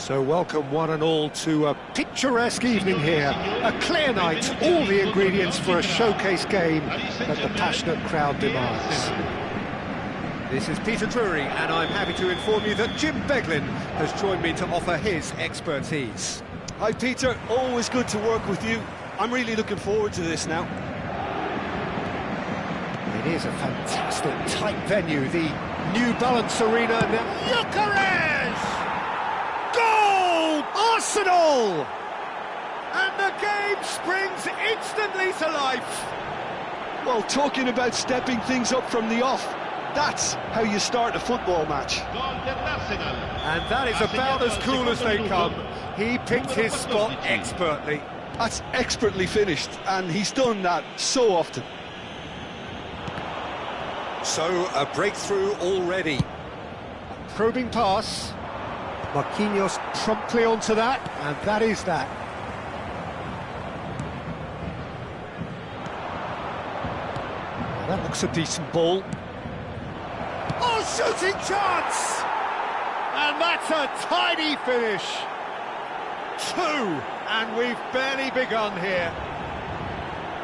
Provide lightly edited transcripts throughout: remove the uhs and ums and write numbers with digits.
So welcome one and all to a picturesque evening here, a clear night, all the ingredients for a showcase game that the passionate crowd demands. This is Peter Drury, and I'm happy to inform you that Jim Beglin has joined me to offer his expertise. Hi Peter, always good to work with you. I'm really looking forward to this now. It is a fantastic tight venue, the New Balance Arena. Bucharest! Goal! Arsenal! And the game springs instantly to life. Well, talking about stepping things up from the off, that's how you start a football match. And that is about as cool as they come. He picked his spot expertly. That's expertly finished, and he's done that so often. So, a breakthrough already. Probing pass. Marquinhos promptly onto that, and that is that. Well, that looks a decent ball. Oh, shooting chance! And that's a tidy finish. 2, and we've barely begun here.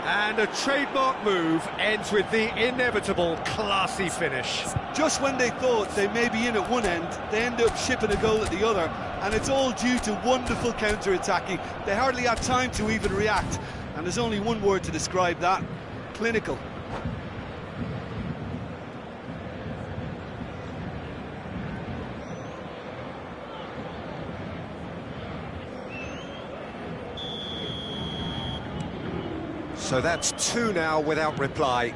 And a trademark move ends with the inevitable classy finish. Just when they thought they may be in at one end, they end up shipping a goal at the other, and it's all due to wonderful counter-attacking. They hardly had time to even react, and there's only one word to describe that: clinical. So that's 2 now without reply.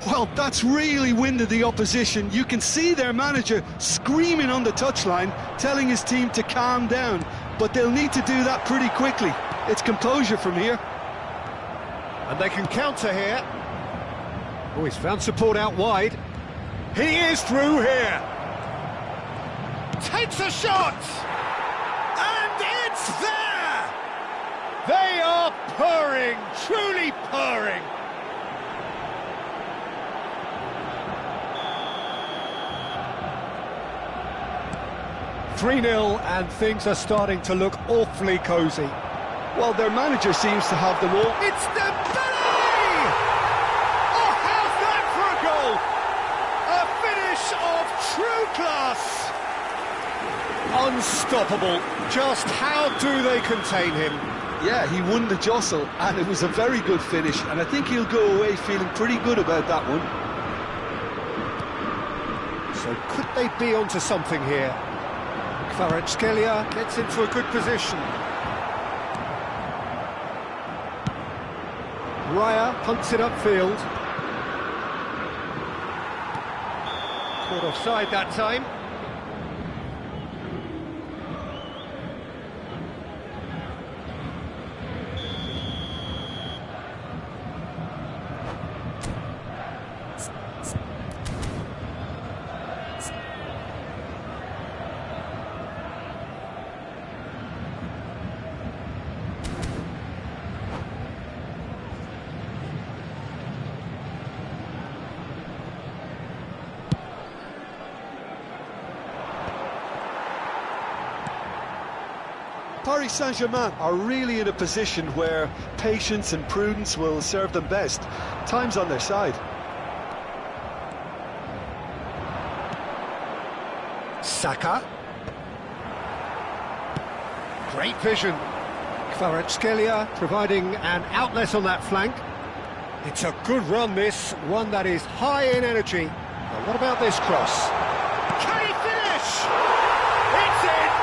Well, that's really winded the opposition. You can see their manager screaming on the touchline, telling his team to calm down. But they'll need to do that pretty quickly. It's composure from here. And they can counter here. Oh, he's found support out wide. He is through here. Takes a shot! And it's there! They are purring, truly purring. (3-0) and things are starting to look awfully cosy. Well, their manager seems to have them all. It's Dembele! Oh, how's that for a goal? A finish of true class. Unstoppable. Just how do they contain him? Yeah, he won the jostle, and it was a very good finish, and I think he'll go away feeling pretty good about that one. So could they be onto something here? Kvaratskhelia gets into a good position. Raya punts it upfield. Caught offside that time. Paris Saint-Germain are really in a position where patience and prudence will serve them best. Time's on their side. Saka. Great vision. Kvaratskhelia providing an outlet on that flank. It's a good run, this, one that is high in energy. Now, what about this cross? Can he finish? It's in!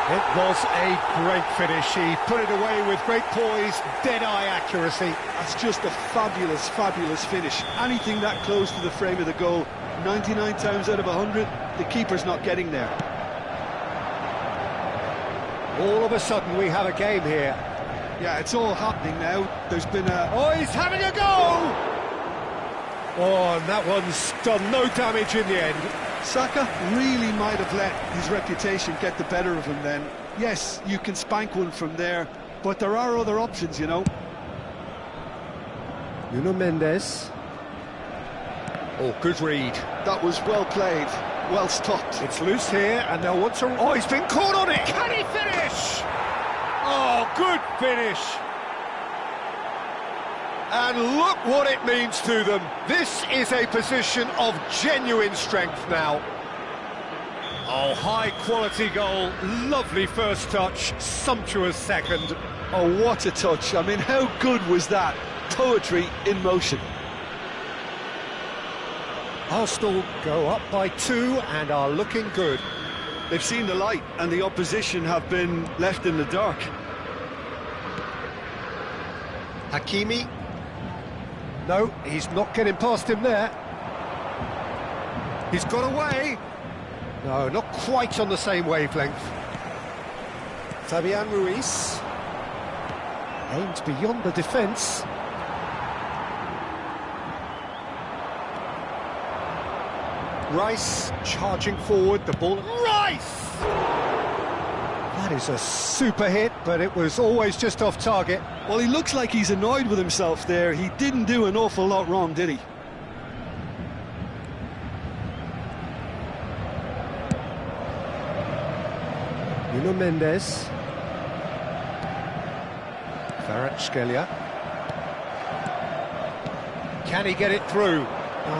It was a great finish. He put it away with great poise, dead-eye accuracy. That's just a fabulous, fabulous finish. Anything that close to the frame of the goal, 99 times out of 100, the keeper's not getting there. All of a sudden we have a game here. Yeah, it's all happening now. There's been a... Oh, he's having a go! Oh, and that one's done no damage in the end. Saka really might have let his reputation get the better of him then. Yes, you can spank one from there, but there are other options, you know. Nuno Mendes. Oh, good read. That was well played. well stopped. It's loose here, and they'll want to... Oh, he's been caught on it! Can he finish? Oh, good finish! And look what it means to them. This is a position of genuine strength now. Oh, high-quality goal, lovely first touch, sumptuous second. Oh, what a touch. I mean, how good was that? Poetry in motion. Arsenal go up by 2 and are looking good. They've seen the light and the opposition have been left in the dark. Hakimi. No, he's not getting past him there. He's got away. No, not quite on the same wavelength. Fabian Ruiz. Aimed beyond the defence. Rice charging forward, the ball... Rice! That is a super hit, but it was always just off target. Well, he looks like he's annoyed with himself there. He didn't do an awful lot wrong, did he? Nuno Mendes. Kvaratskhelia. Can he get it through?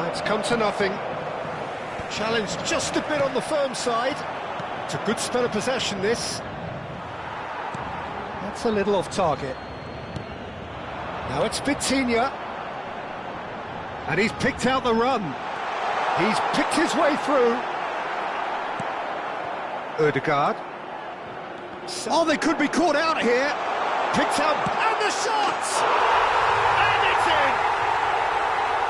It's come to nothing. Challenge just a bit on the firm side. It's a good spell of possession, this. That's a little off target. Now it's Vitinha. And he's picked out the run. He's picked his way through. Ødegaard. Oh, they could be caught out here. Picked out, and the shot! And it's in!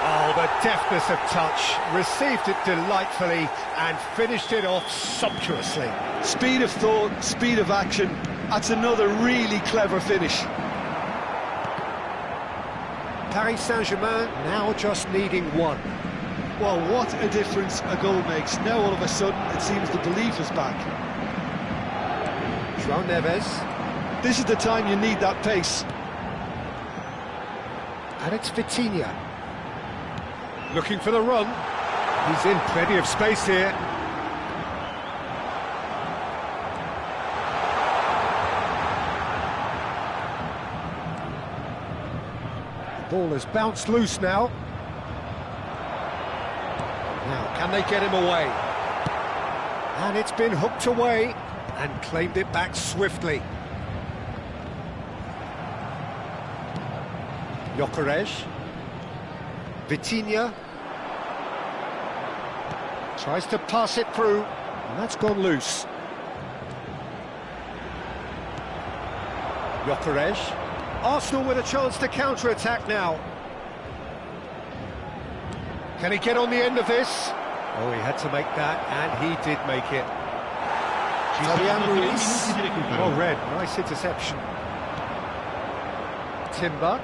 Oh, the deftness of touch. Received it delightfully and finished it off sumptuously. Speed of thought, speed of action. That's another really clever finish. Paris Saint-Germain now just needing 1. Well, what a difference a goal makes. Now all of a sudden it seems the belief is back. João Neves. This is the time you need that pace. And it's Vitinha. Looking for the run. He's in plenty of space here. The ball has bounced loose now. Now, can they get him away? And it's been hooked away and claimed it back swiftly. Gyökeres. Vitinha. Tries to pass it through, and that's gone loose. Gyökeres. Arsenal with a chance to counter-attack now. Can he get on the end of this? Oh, he had to make that, and he did make it. Fabian Ruiz. Well read, nice interception. Timber.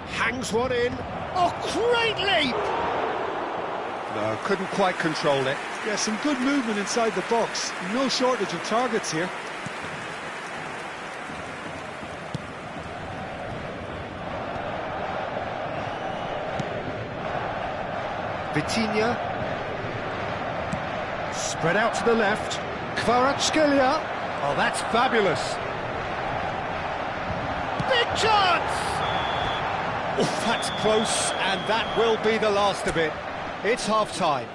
Hangs one in. Oh, great leap! No, couldn't quite control it. Yeah, some good movement inside the box. No shortage of targets here. Vitinha. Spread out to the left. Kvaratskhelia. Oh, that's fabulous. Big chance! Oh, that's close, and that will be the last of it. It's half-time.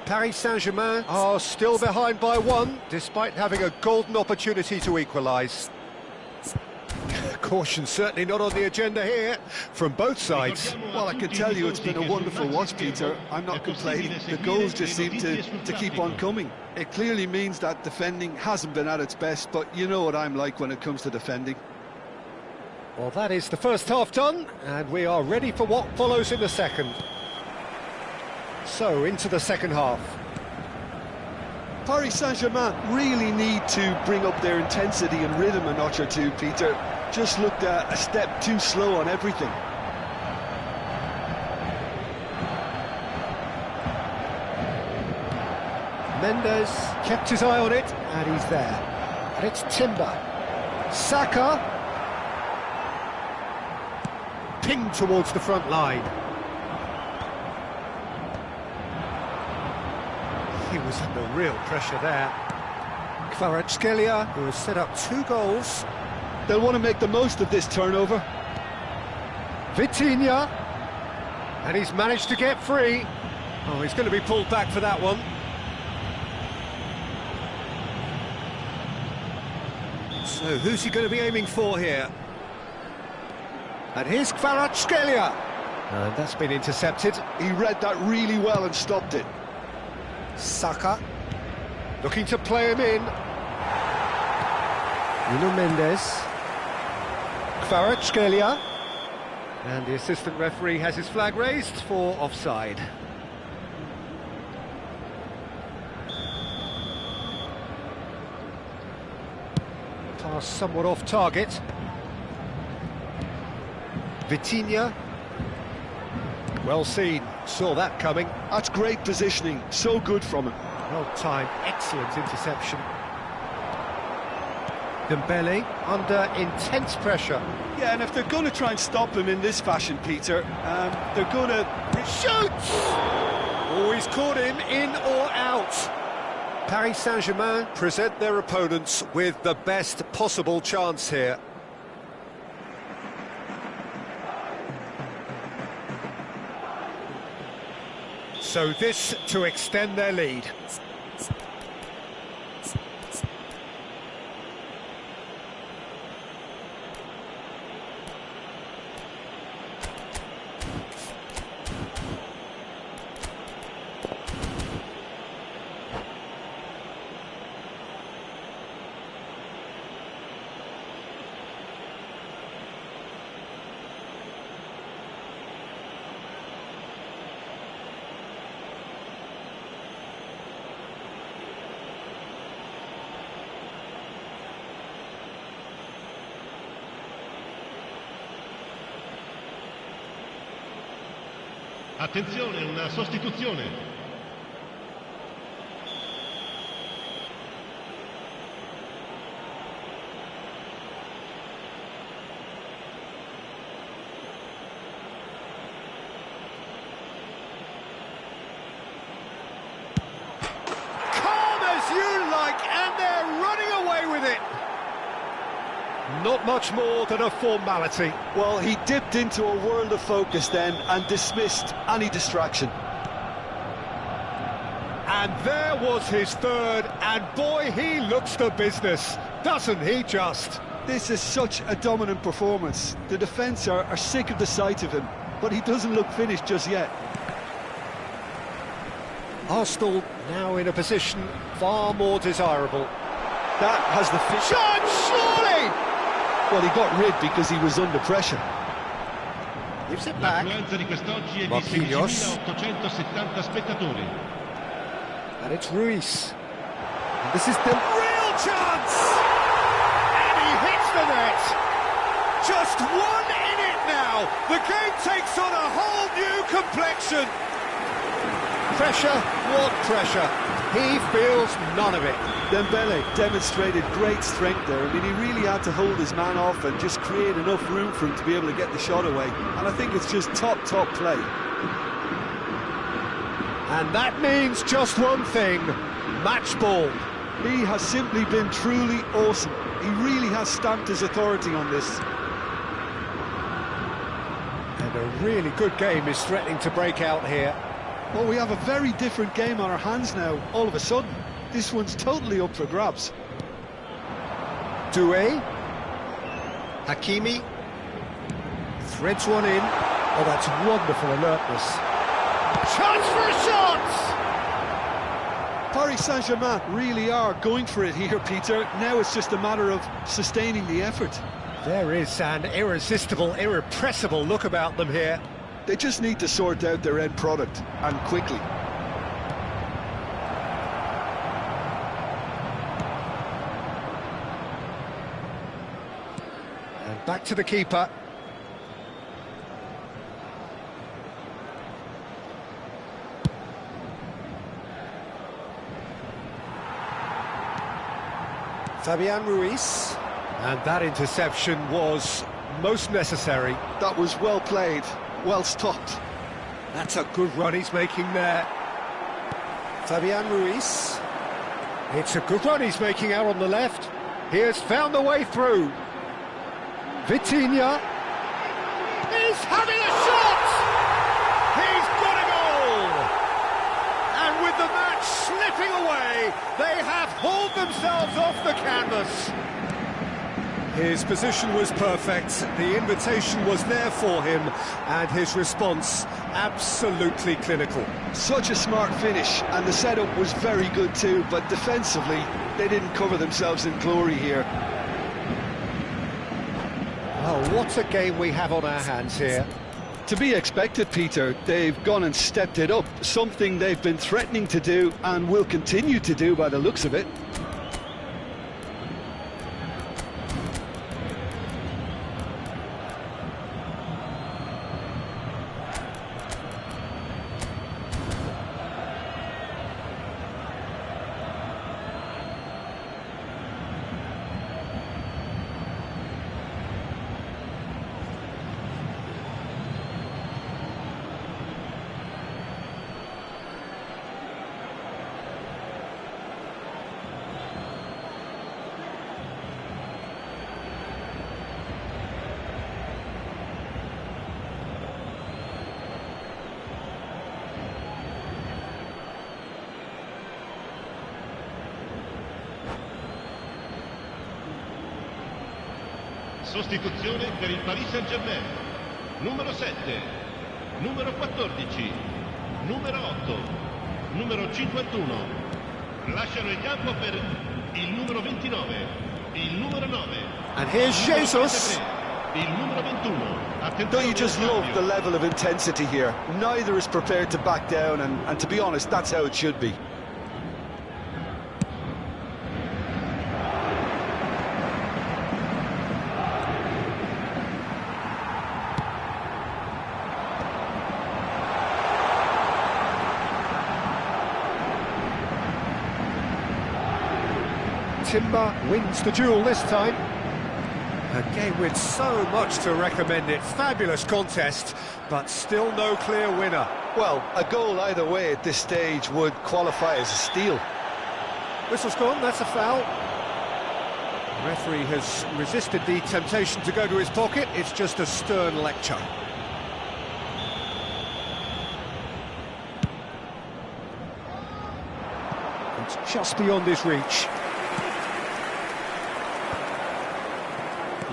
Paris Saint-Germain are still behind by 1, despite having a golden opportunity to equalise. Caution certainly not on the agenda here, from both sides. Well, I can tell you it's been a wonderful watch, Peter. I'm not complaining. The goals just seem to keep on coming. It clearly means that defending hasn't been at its best, but you know what I'm like when it comes to defending. Well, that is the first half done, and we are ready for what follows in the second. So, into the second half. Paris Saint-Germain really need to bring up their intensity and rhythm a notch or two, Peter. Just looked a step too slow on everything. Mendes kept his eye on it, and he's there. And it's Timber. Saka. Pinged towards the front line. was under real pressure there. Kvaratskhelia, who has set up 2 goals. They'll want to make the most of this turnover. Vitinha, and he's managed to get free. Oh, he's going to be pulled back for that one. So who's he going to be aiming for here? And here's Kvaratskhelia. And that's been intercepted. He read that really well and stopped it. Saka, looking to play him in. Nuno Mendes. Kvaratskhelia. And the assistant referee has his flag raised for offside. Pass somewhat off target. Vitinha. Well seen, saw that coming. That's great positioning, so good from him. Well timed, excellent interception. Dembele under intense pressure. Yeah, and if they're going to try and stop him in this fashion, Peter, they're going to... Shoots! Oh, he's caught him in or out. Paris Saint-Germain present their opponents with the best possible chance here. So this to extend their lead. Attenzione, una sostituzione. Calm as you like, and they're running away with it. Not much more than a formality. Well, he dipped into a world of focus then and dismissed any distraction. And there was his third, and boy, he looks the business, doesn't he just? This is such a dominant performance. The defence are sick of the sight of him, but he doesn't look finished just yet. Arsenal now in a position far more desirable. That has the Shot, surely! Well, he got rid because he was under pressure. Gives it back. L'affluenza di quest'oggi è di Marquinhos. 16.870 spettatori. And it's Ruiz. And this is the real chance! And he hits the net! Just one in it now! The game takes on a whole new complexion! Pressure, what pressure? He feels none of it. Dembele demonstrated great strength there. I mean, he really had to hold his man off and just create enough room for him to be able to get the shot away. And I think it's just top play. And that means just one thing, match ball. He has simply been truly awesome. He really has stamped his authority on this. And a really good game is threatening to break out here. Well, we have a very different game on our hands now, all of a sudden. This one's totally up for grabs. Doué. Hakimi. Threads one in. Oh, that's wonderful alertness. Chance for a shot! Paris Saint-Germain really are going for it here, Peter. Now it's just a matter of sustaining the effort. There is an irresistible, irrepressible look about them here. They just need to sort out their end product, and quickly. And back to the keeper. Fabian Ruiz. And that interception was most necessary. That was well played, well stopped. That's a good run he's making there. Fabian Ruiz. It's a good run he's making out on the left. He has found the way through. Vitinha. He's having a shot! He's got a goal! And with the match slipping away, they have hauled themselves off the canvas. His position was perfect, the invitation was there for him, and his response absolutely clinical. Such a smart finish, and the setup was very good too, but defensively, they didn't cover themselves in glory here. Well, what a game we have on our hands here. To be expected, Peter. They've gone and stepped it up, something they've been threatening to do and will continue to do by the looks of it. Sostituzione per il Paris Saint-Germain. Numero 7, numero 14, numero 8, numero 51. Lasciano il campo per il numero 29, il numero 9. And here's Jesus. Il numero 21. Don't you just love the level of intensity here? Neither is prepared to back down, and to be honest, that's how it should be. Timber wins the duel this time. A game with so much to recommend it. Fabulous contest, but still no clear winner. Well, a goal either way at this stage would qualify as a steal. Whistle's gone, that's a foul. The referee has resisted the temptation to go to his pocket. It's just a stern lecture. It's just beyond his reach.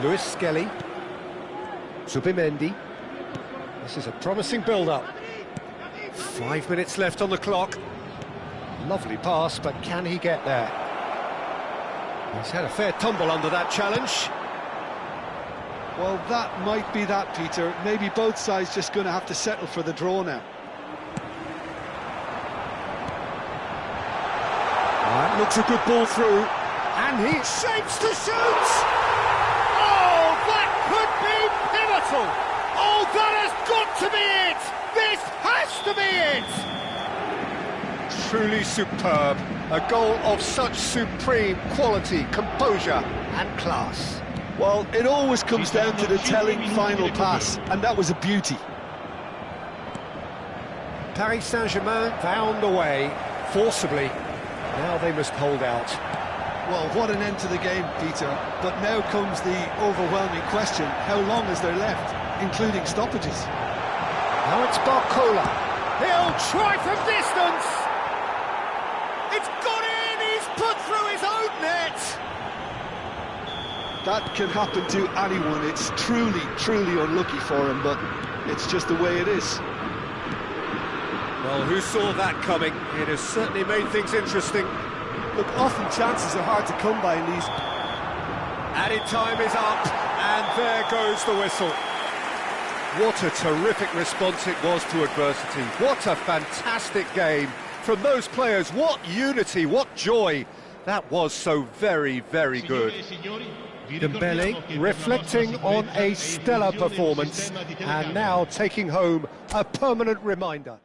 Lewis Skelly, Zubimendi. This is a promising build-up. 5 minutes left on the clock. Lovely pass, but can he get there? He's had a fair tumble under that challenge. Well, that might be that, Peter. Maybe both sides just going to have to settle for the draw now. That looks a good ball through, and he shapes to shoot! Oh, that has got to be it! This has to be it! Truly superb. A goal of such supreme quality, composure and class. Well, it always comes down to the telling final pass, and that was a beauty. Paris Saint-Germain found a way, forcibly. Now they must hold out. Well, what an end to the game, Peter. But now comes the overwhelming question, how long is there left, including stoppages? Now it's Barcola. He'll try from distance. It's got in, he's put through his own net. That can happen to anyone. It's truly, truly unlucky for him, but it's just the way it is. Well, who saw that coming? It has certainly made things interesting. Look, often chances are hard to come by in these. Added time is up, and there goes the whistle. What a terrific response it was to adversity. What a fantastic game from those players. What unity, what joy. That was so very, very good. Dembele reflecting on a stellar performance and now taking home a permanent reminder.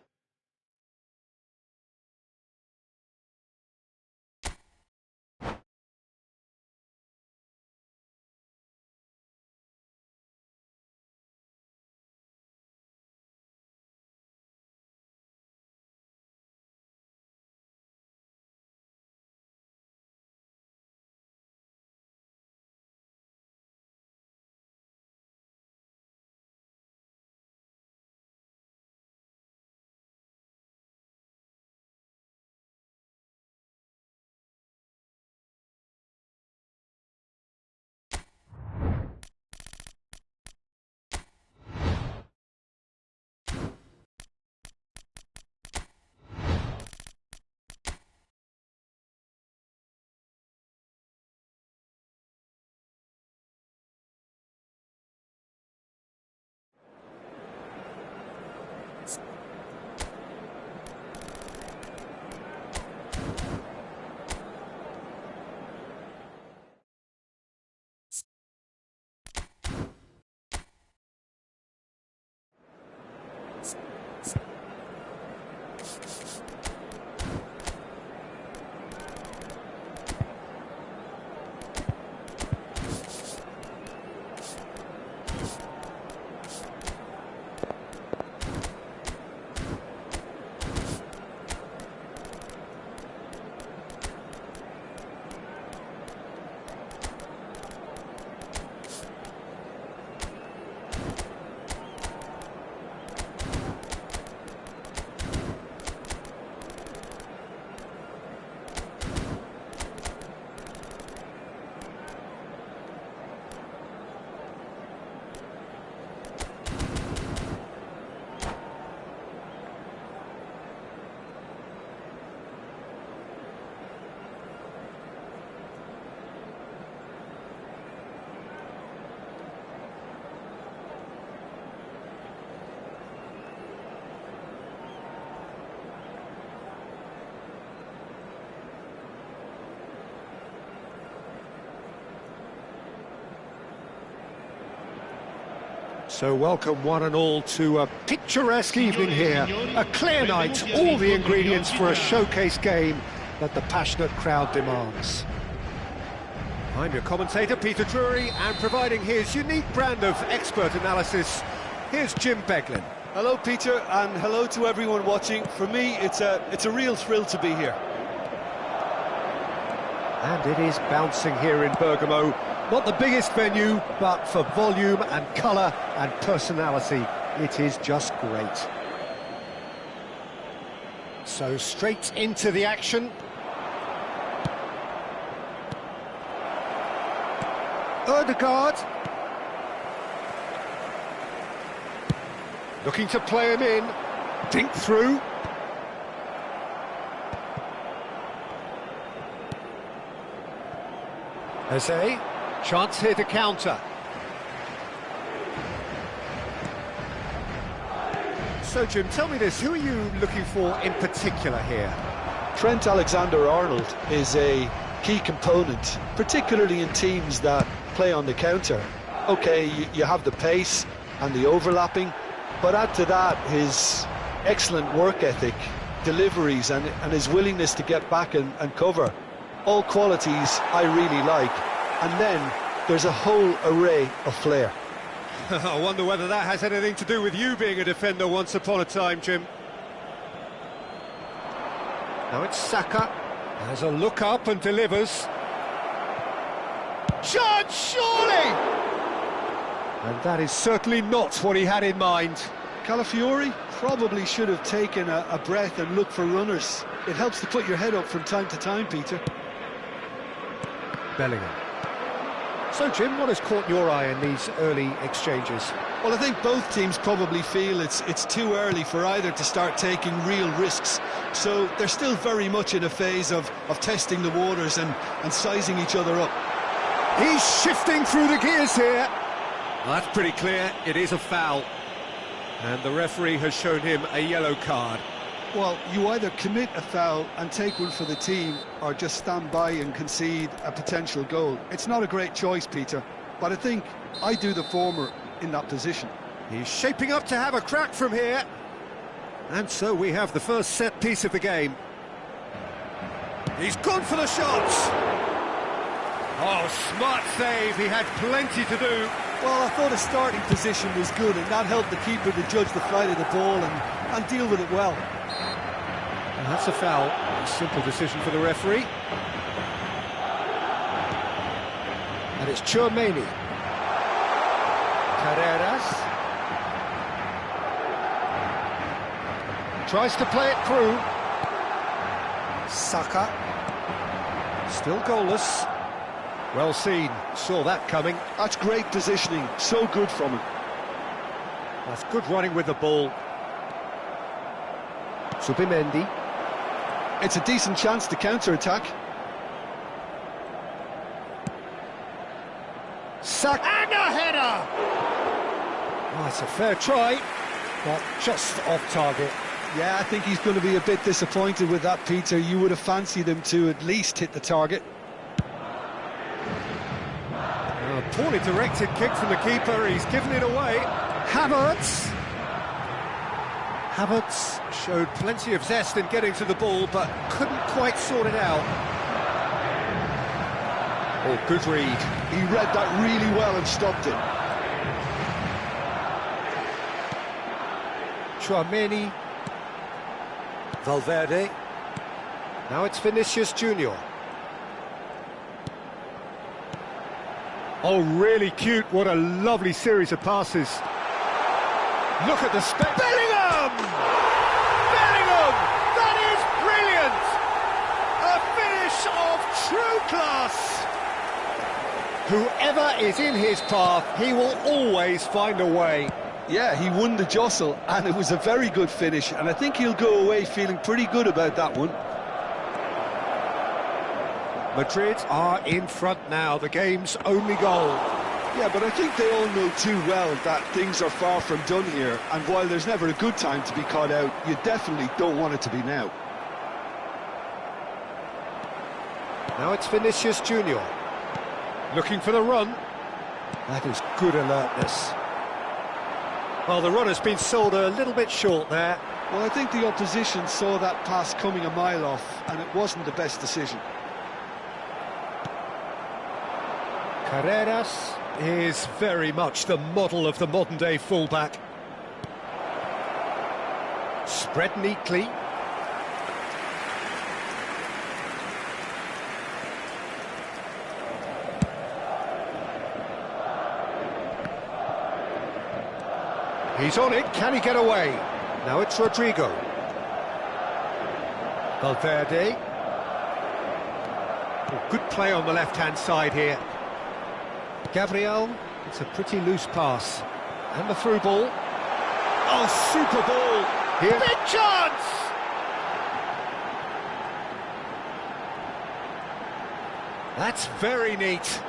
So welcome one and all to a picturesque evening here. A clear night, all the ingredients for a showcase game that the passionate crowd demands. I'm your commentator, Peter Drury, and providing his unique brand of expert analysis, here's Jim Beglin. Hello, Peter, and hello to everyone watching. For me, it's a real thrill to be here. And it is bouncing here in Bergamo. Not the biggest venue, but for volume and colour and personality, it is just great. So straight into the action. Ødegaard. Looking to play him in. Dink through. Jose. Chance here to counter. So, Jim, tell me this, who are you looking for in particular here? Trent Alexander-Arnold is a key component, particularly in teams that play on the counter. Okay, you have the pace and the overlapping, but add to that his excellent work ethic, deliveries and his willingness to get back and cover. All qualities I really like. And then there's a whole array of flair. I wonder whether that has anything to do with you being a defender once upon a time, Jim. Now it's Saka. Has a look up and delivers. Chance, surely! And that is certainly not what he had in mind. Calafiori probably should have taken a breath and looked for runners. It helps to put your head up from time to time, Peter. Bellingham. So, Jim, what has caught your eye in these early exchanges? Well, I think both teams probably feel it's too early for either to start taking real risks. So they're still very much in a phase of testing the waters and sizing each other up. He's shifting through the gears here. Well, that's pretty clear. It is a foul. And the referee has shown him a yellow card. Well, you either commit a foul and take one for the team, or just stand by and concede a potential goal. It's not a great choice, Peter, but I think I do the former in that position. He's shaping up to have a crack from here. And so we have the first set piece of the game. He's gone for the shots. Oh, smart save. He had plenty to do. Well, I thought his starting position was good, and that helped the keeper to judge the flight of the ball and deal with it well. And that's a foul. A simple decision for the referee. And it's Heungmin. Carreras. Tries to play it through. Saka. Still goalless. Well seen. Saw that coming. That's great positioning. So good from him. That's good running with the ball. Subimendi. It's a decent chance to counter-attack. Saka and a header! Oh, it's a fair try, but just off target. Yeah, I think he's going to be a bit disappointed with that, Peter. You would have fancied him to at least hit the target. Poorly directed kick from the keeper, he's given it away. Havertz showed plenty of zest in getting to the ball, but couldn't quite sort it out. Oh, good read. He read that really well and stopped it. Heungmin. Valverde. Now it's Vinicius Junior. Oh, really cute. What a lovely series of passes. Look at the space. Bellingham! Bellingham! That is brilliant! A finish of true class. Whoever is in his path, he will always find a way. Yeah, he won the jostle, and it was a very good finish, and I think he'll go away feeling pretty good about that one. Madrid are in front now, the game's only goal. Yeah, but I think they all know too well that things are far from done here, and while there's never a good time to be caught out, you definitely don't want it to be now. Now it's Vinicius Junior. Looking for the run. That is good alertness. Well, the run has been sold a little bit short there. Well, I think the opposition saw that pass coming a mile off, and it wasn't the best decision. Carreras is very much the model of the modern-day fullback. Spread neatly. He's on it, can he get away? Now it's Rodrigo. Valverde. Oh, good play on the left-hand side here. Gabriel, it's a pretty loose pass. And the through ball. Oh, super ball! Here. Big chance! That's very neat.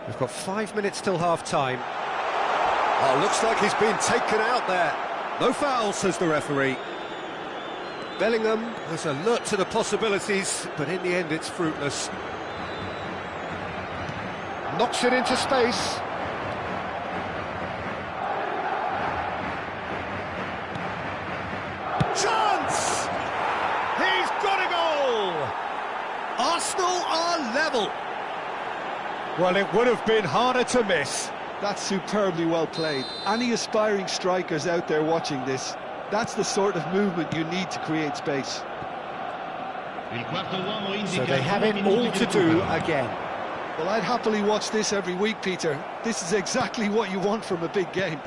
We've got 5 minutes till half-time. Oh, looks like he's been taken out there. No foul, says the referee. Bellingham was alert to the possibilities, but in the end it's fruitless. Knocks it into space. Chance! He's got a goal! Arsenal are level. Well, it would have been harder to miss. That's superbly well played. Any aspiring strikers out there watching this, that's the sort of movement you need to create space. So they have it all to do again. Well, I'd happily watch this every week, Peter. This is exactly what you want from a big game.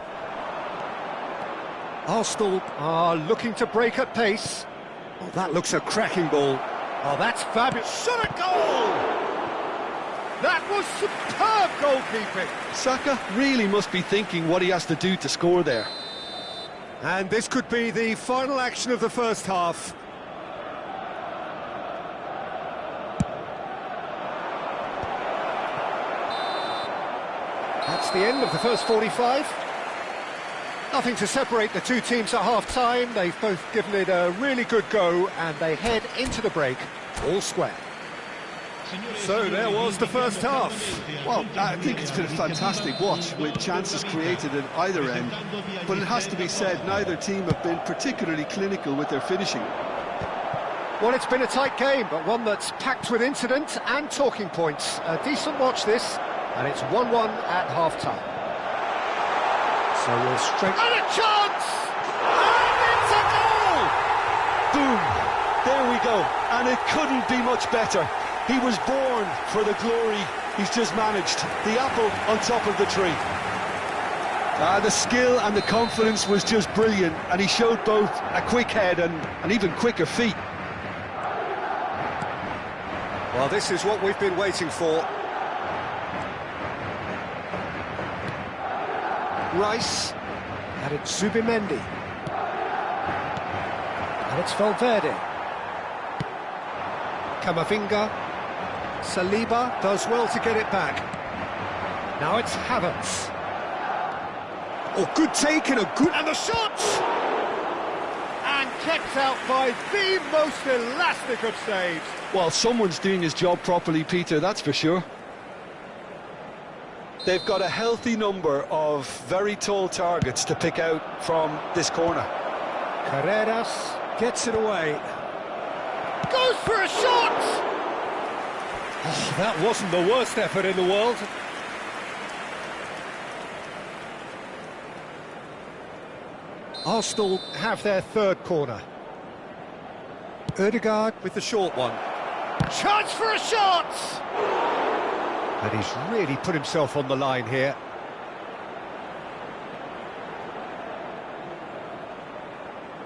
Arsenal are looking to break at pace. Oh, that looks a cracking ball. Oh, that's fabulous. Shot a goal! That was superb goalkeeping. Saka really must be thinking what he has to do to score there. And this could be the final action of the first half. That's the end of the first 45. Nothing to separate the two teams at half-time. They've both given it a really good go, and they head into the break all square. So there was the first half. Well, I think it's been a fantastic watch with chances created at either end. But it has to be said, neither team have been particularly clinical with their finishing. Well, it's been a tight game, but one that's packed with incident and talking points. A decent watch this, and it's 1-1 at half-time. So we're straight... And a chance! And it's a goal! Boom! There we go. And it couldn't be much better. He was born for the glory he's just managed. The apple on top of the tree. The skill and the confidence was just brilliant, and he showed both a quick head and even quicker feet. Well, this is what we've been waiting for. Rice, and it's Zubimendi. And it's Valverde. Camavinga. Saliba does well to get it back. Now it's Havertz. Oh, good take and a good... And the shot! And kept out by the most elastic of saves. Well, someone's doing his job properly, Peter, that's for sure. They've got a healthy number of very tall targets to pick out from this corner. Carreras gets it away. Goes for a shot! Oh, that wasn't the worst effort in the world. Arsenal have their third corner. Ødegaard with the short one. Chance for a shot! And he's really put himself on the line here.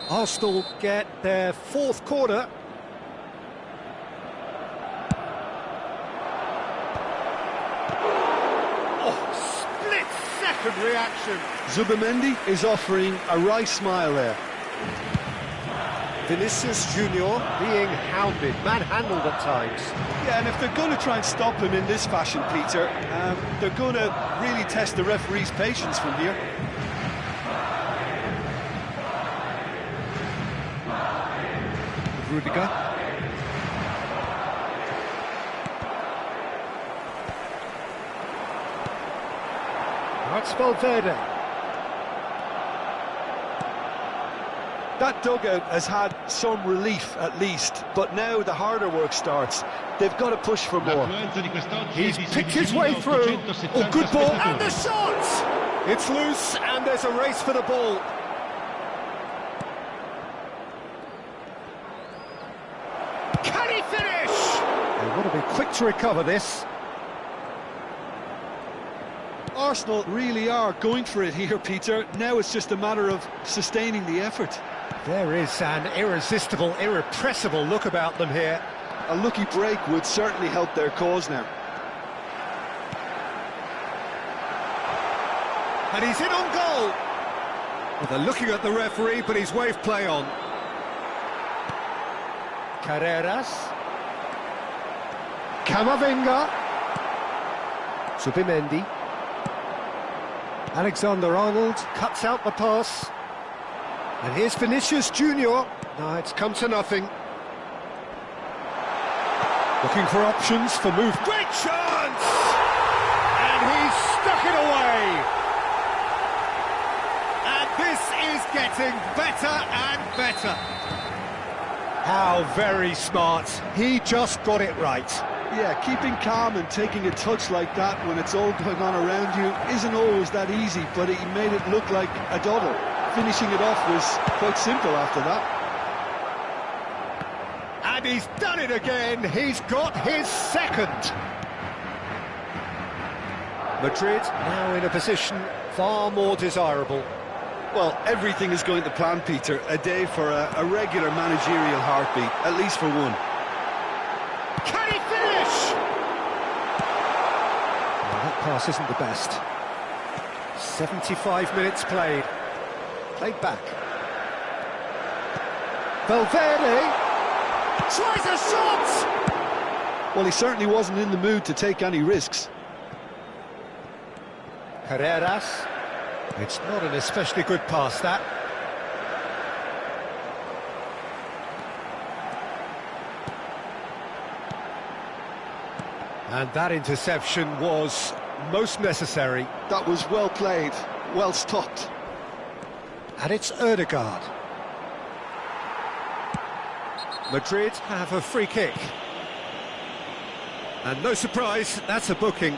Arsenal get their fourth corner. Reaction. Zubimendi is offering a wry smile there. Vinicius Junior being hounded, manhandled at times. Yeah, and if they're going to try and stop him in this fashion, Peter, they're going to really test the referee's patience from here. Rudiger. Now it's Valverde. That dugout has had some relief at least, but now the harder work starts. They've got to push for more. He's picked his way through. Oh, good ball, and the shot! It's loose, and there's a race for the ball. Can he finish? They want to be quick to recover this. Arsenal really are going for it here, Peter. Now it's just a matter of sustaining the effort. There is an irresistible, irrepressible look about them here. A lucky break would certainly help their cause now. And he's in on goal. Well, they're looking at the referee, but he's waved play on. Carreras. Camavinga. Zubimendi. Alexander-Arnold cuts out the pass. And here's Vinicius Junior. No, it's come to nothing. Looking for options for move. Great chance! And he's stuck it away. And this is getting better and better. How very smart. He just got it right. Yeah, keeping calm and taking a touch like that when it's all going on around you isn't always that easy, but he made it look like a doddle. Finishing it off was quite simple after that. And he's done it again. He's got his second. Madrid now in a position far more desirable. Well, everything is going to plan, Peter. A day for a regular managerial heartbeat, at least for one. Can he finish? Well, that pass isn't the best. 75 minutes played. Played back. Valverde tries a shot! Well, he certainly wasn't in the mood to take any risks. Carreras. It's not an especially good pass, that. And that interception was most necessary. That was well played, well stopped. And it's Ødegaard. Madrid have a free kick. And no surprise, that's a booking.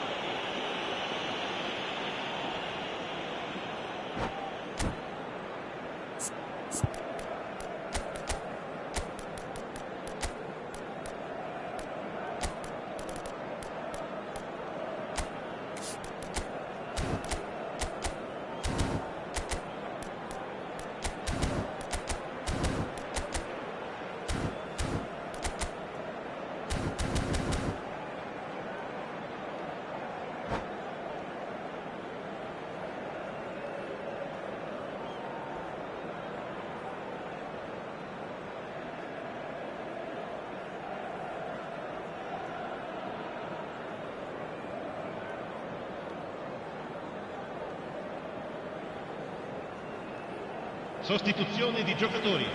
Sostituzione di giocatori.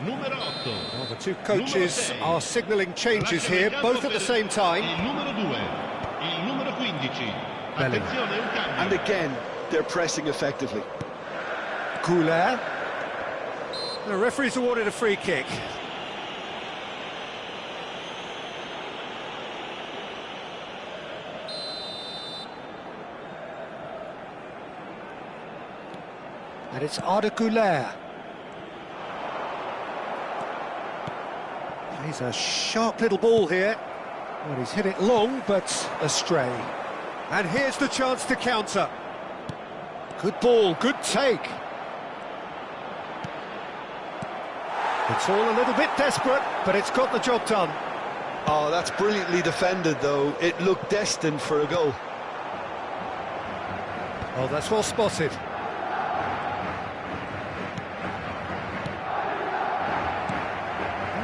Numero 8. Well, the two coaches are signalling changes here, both at the same time. Il numero 2, il numero 15. Attenzione, un cambio. And again, they're pressing effectively. Couler. The referee's awarded a free kick. And it's Arda Güler. He's a sharp little ball here. Well, he's hit it long, but astray. And here's the chance to counter. Good ball, good take. It's all a little bit desperate, but it's got the job done. Oh, that's brilliantly defended, though. It looked destined for a goal. Oh, that's well spotted.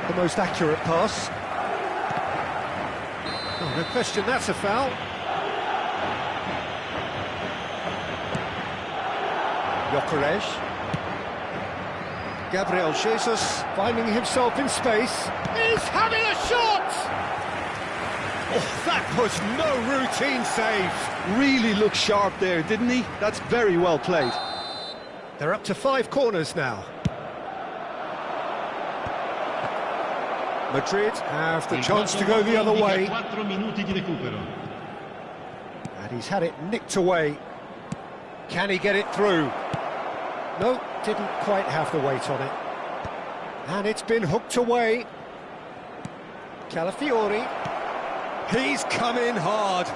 The most accurate pass. Oh, no question, that's a foul. Gyökeres. Gabriel Jesus finding himself in space. He's having a shot! Oh, that was no routine save. really looked sharp there, didn't he? That's very well played. They're up to 5 corners now. Madrid have the chance to go the other way. 4 minuti di recupero. And he's had it nicked away. Can he get it through? No, didn't quite have the weight on it. And it's been hooked away. Calafiori. He's come in hard.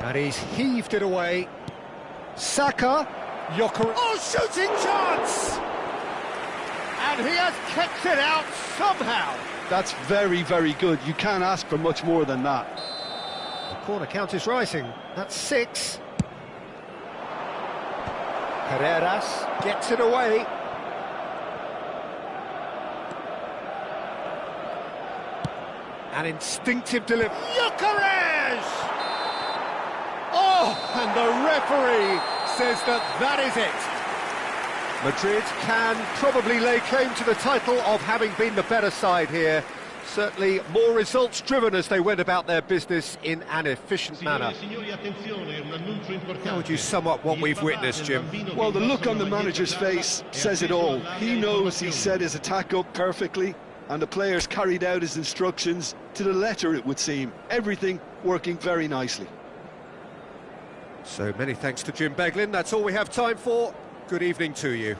And he's heaved it away. Saka. Joker. Oh, shooting chance! And he has kept it out somehow. That's very, very good. You can't ask for much more than that. The corner count is rising. That's 6. Carreras gets it away. An instinctive delivery. Gyökeres! Oh, and the referee says that is it. Madrid can probably lay claim to the title of having been the better side here. Certainly more results-driven as they went about their business in an efficient manner. How would you sum up what we've witnessed, Jim? Well, the look on the manager's face says it all. He knows he set his attack up perfectly, and the players carried out his instructions to the letter, it would seem. Everything working very nicely. So many thanks to Jim Beglin. That's all we have time for. Good evening to you.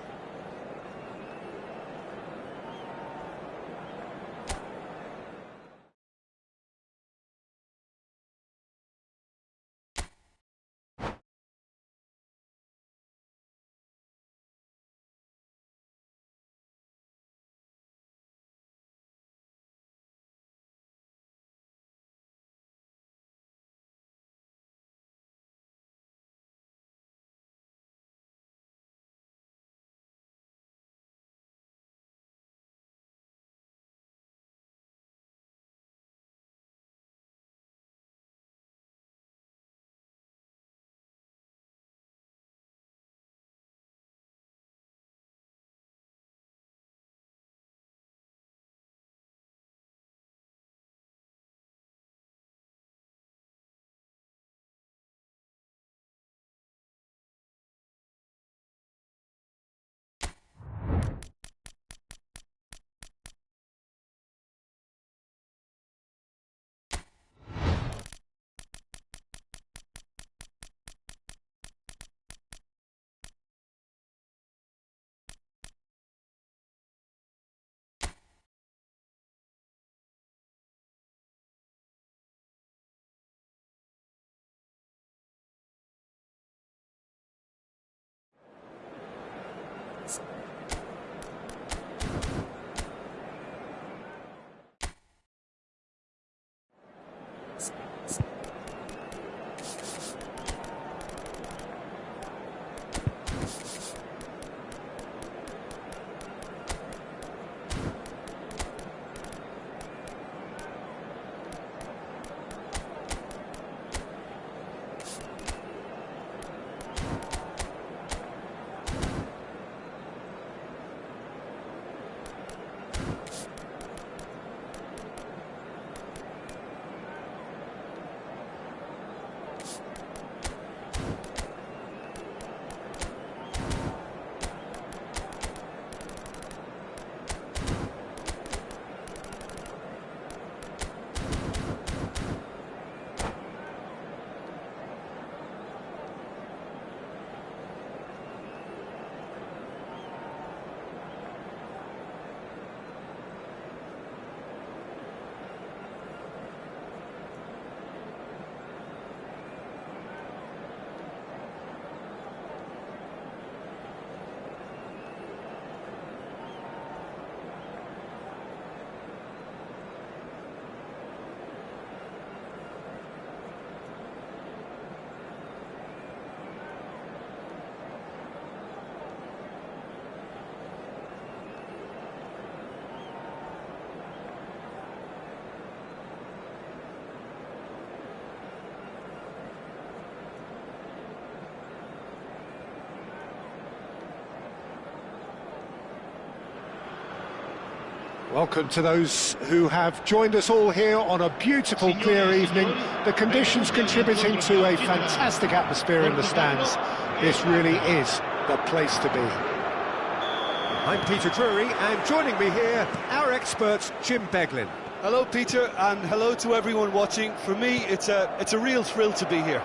Welcome to those who have joined us all here on a beautiful, clear evening. The conditions contributing to a fantastic atmosphere in the stands. This really is the place to be. I'm Peter Drury, and joining me here, our expert, Jim Beglin. Hello, Peter, and hello to everyone watching. For me, it's a real thrill to be here.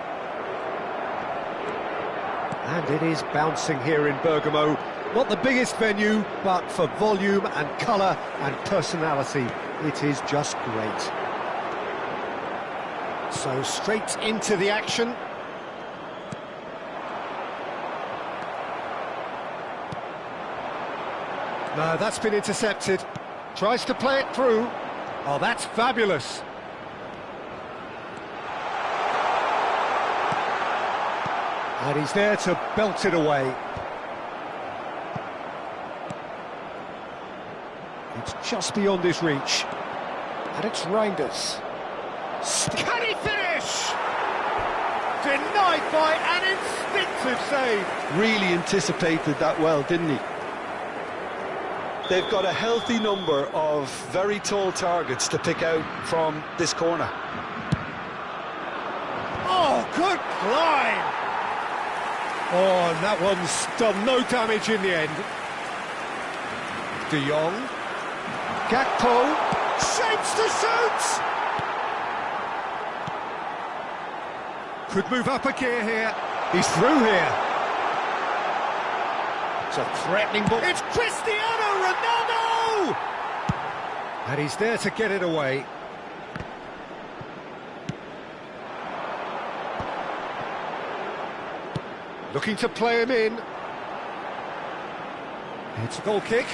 And it is bouncing here in Bergamo. Not the biggest venue, but for volume and colour and personality, it is just great. So straight into the action. No, that's been intercepted. Tries to play it through. Oh, that's fabulous. And he's there to belt it away. It's just beyond his reach. And it's Reinders. Can he finish? Denied by an instinctive save. Really anticipated that well, didn't he? They've got a healthy number of very tall targets to pick out from this corner. Oh, good climb! Oh, and that one's done no damage in the end. De Jong. Gakpo. Shapes to shoot! Could move up a gear here. He's through here. It's a threatening ball. It's Cristiano Ronaldo! And he's there to get it away. Looking to play him in. It's a goal kick.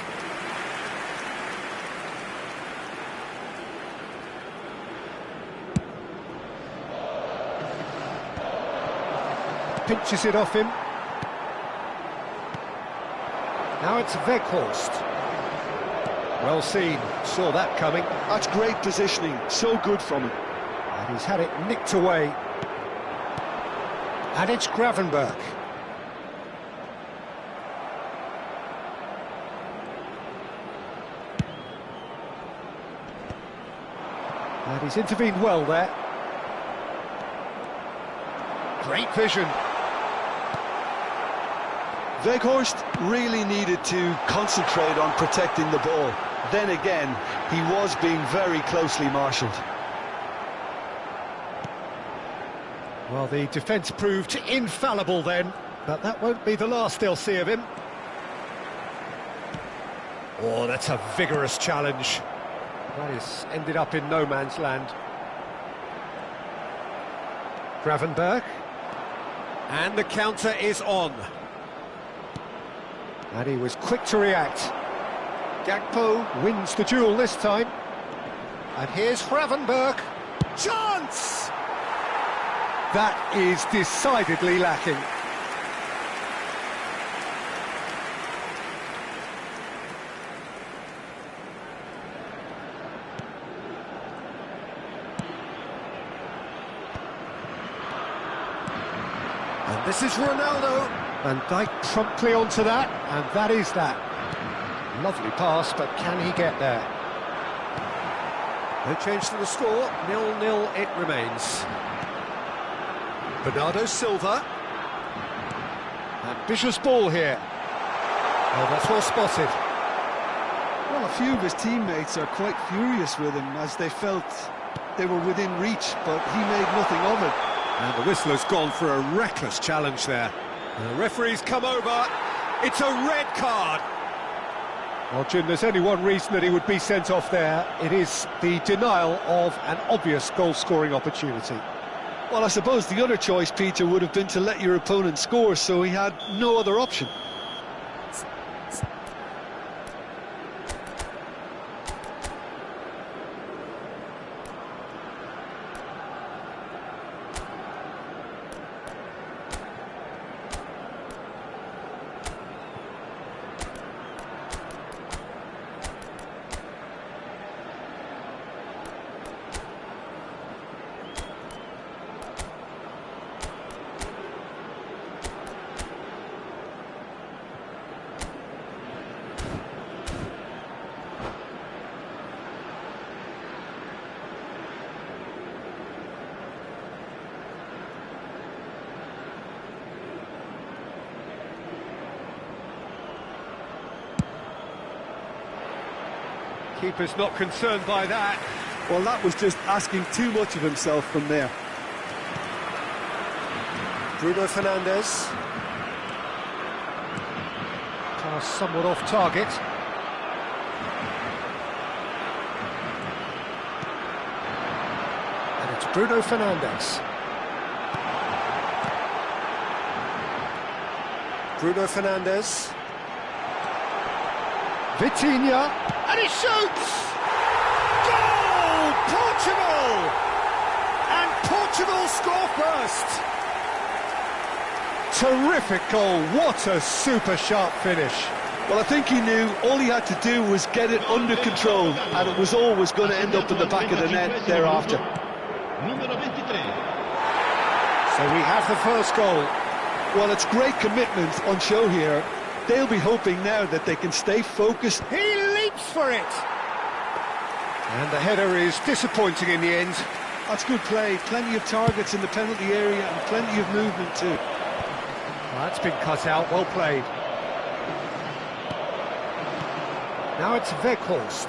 Pinches it off him. Now it's Weghorst. Well seen, saw that coming. That's great positioning, so good from him. And he's had it nicked away. And it's Gravenberch. And he's intervened well there. Great vision. Weghorst really needed to concentrate on protecting the ball. Then again, he was being very closely marshalled. Well, the defence proved infallible then, but that won't be the last they'll see of him. Oh, that's a vigorous challenge. That has ended up in no man's land. Gravenberch. And the counter is on. And he was quick to react. Gakpo wins the duel this time. And here's Gravenberch. Chance! That is decidedly lacking. And this is Ronaldo. Van Dijk promptly onto that, and that is that. Lovely pass, but can he get there? No change to the score, 0-0 it remains. Bernardo Silva. Ambitious ball here. Oh, that's well spotted. Well, a few of his teammates are quite furious with him as they felt they were within reach, but he made nothing of it. And the whistler's gone for a reckless challenge there. The referee's come over. It's a red card. Well, Jim, there's only one reason that he would be sent off there. It is the denial of an obvious goal-scoring opportunity. Well, I suppose the other choice, Peter, would have been to let your opponent score, so he had no other option. Keeper's not concerned by that. Well, that was just asking too much of himself from there. Bruno Fernandes. Pass somewhat off target. And it's Bruno Fernandes. Bruno Fernandes. Vitinha. And he shoots! Goal! Portugal! And Portugal score first! Terrific goal, what a super sharp finish. Well, I think he knew all he had to do was get it under control, and it was always going to end up in the back of the net thereafter. So we have the first goal. Well, it's great commitment on show here. They'll be hoping now that they can stay focused. He leaps for it! And the header is disappointing in the end. That's good play, plenty of targets in the penalty area and plenty of movement too. Well, that's been cut out, well played. Now it's Weghorst.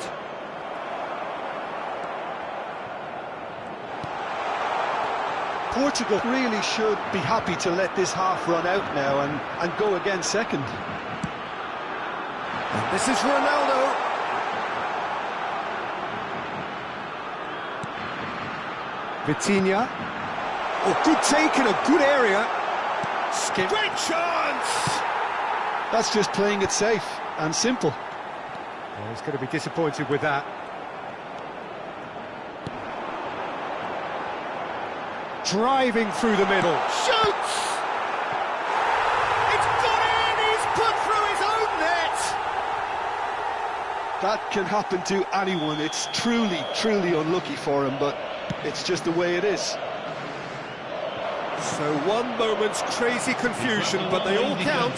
Portugal really should be happy to let this half run out now and go again second. And this is Ronaldo. Vitinha. Oh, good take in a good area. Skip. Great chance! That's just playing it safe and simple. Well, he's going to be disappointed with that. Driving through the middle. Shoots! It's gone in! He's put through his own net! That can happen to anyone. It's truly, truly unlucky for him, but it's just the way it is. So one moment's crazy confusion, but they all count.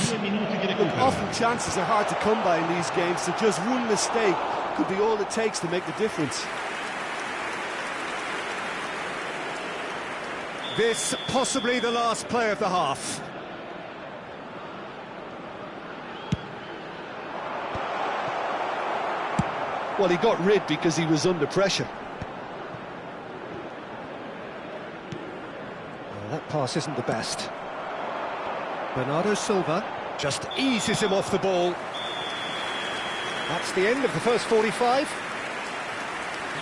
Look, often chances are hard to come by in these games, so just one mistake could be all it takes to make the difference. This possibly the last play of the half. Well, he got rid because he was under pressure. Well, that pass isn't the best. Bernardo Silva just eases him off the ball. That's the end of the first 45.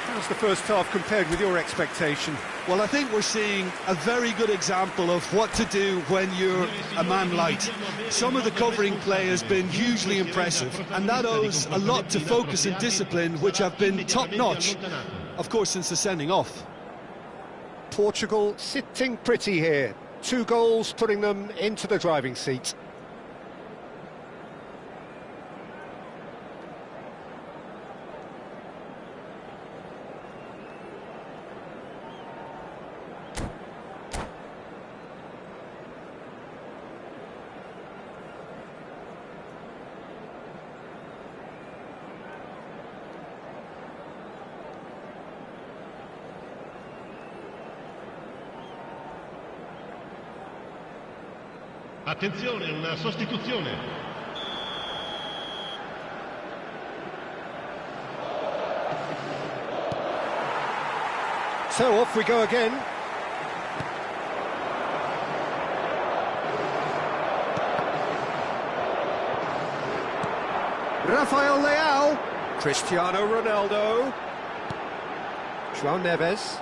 How's the first half compared with your expectation? Well, I think we're seeing a very good example of what to do when you're a man light. Some of the covering play has been hugely impressive, and that owes a lot to focus and discipline, which have been top-notch, of course, since the sending off. Portugal sitting pretty here. 2 goals putting them into the driving seat. Attenzione, una sostituzione. So off we go again. Rafael Leao. Cristiano Ronaldo. João Neves.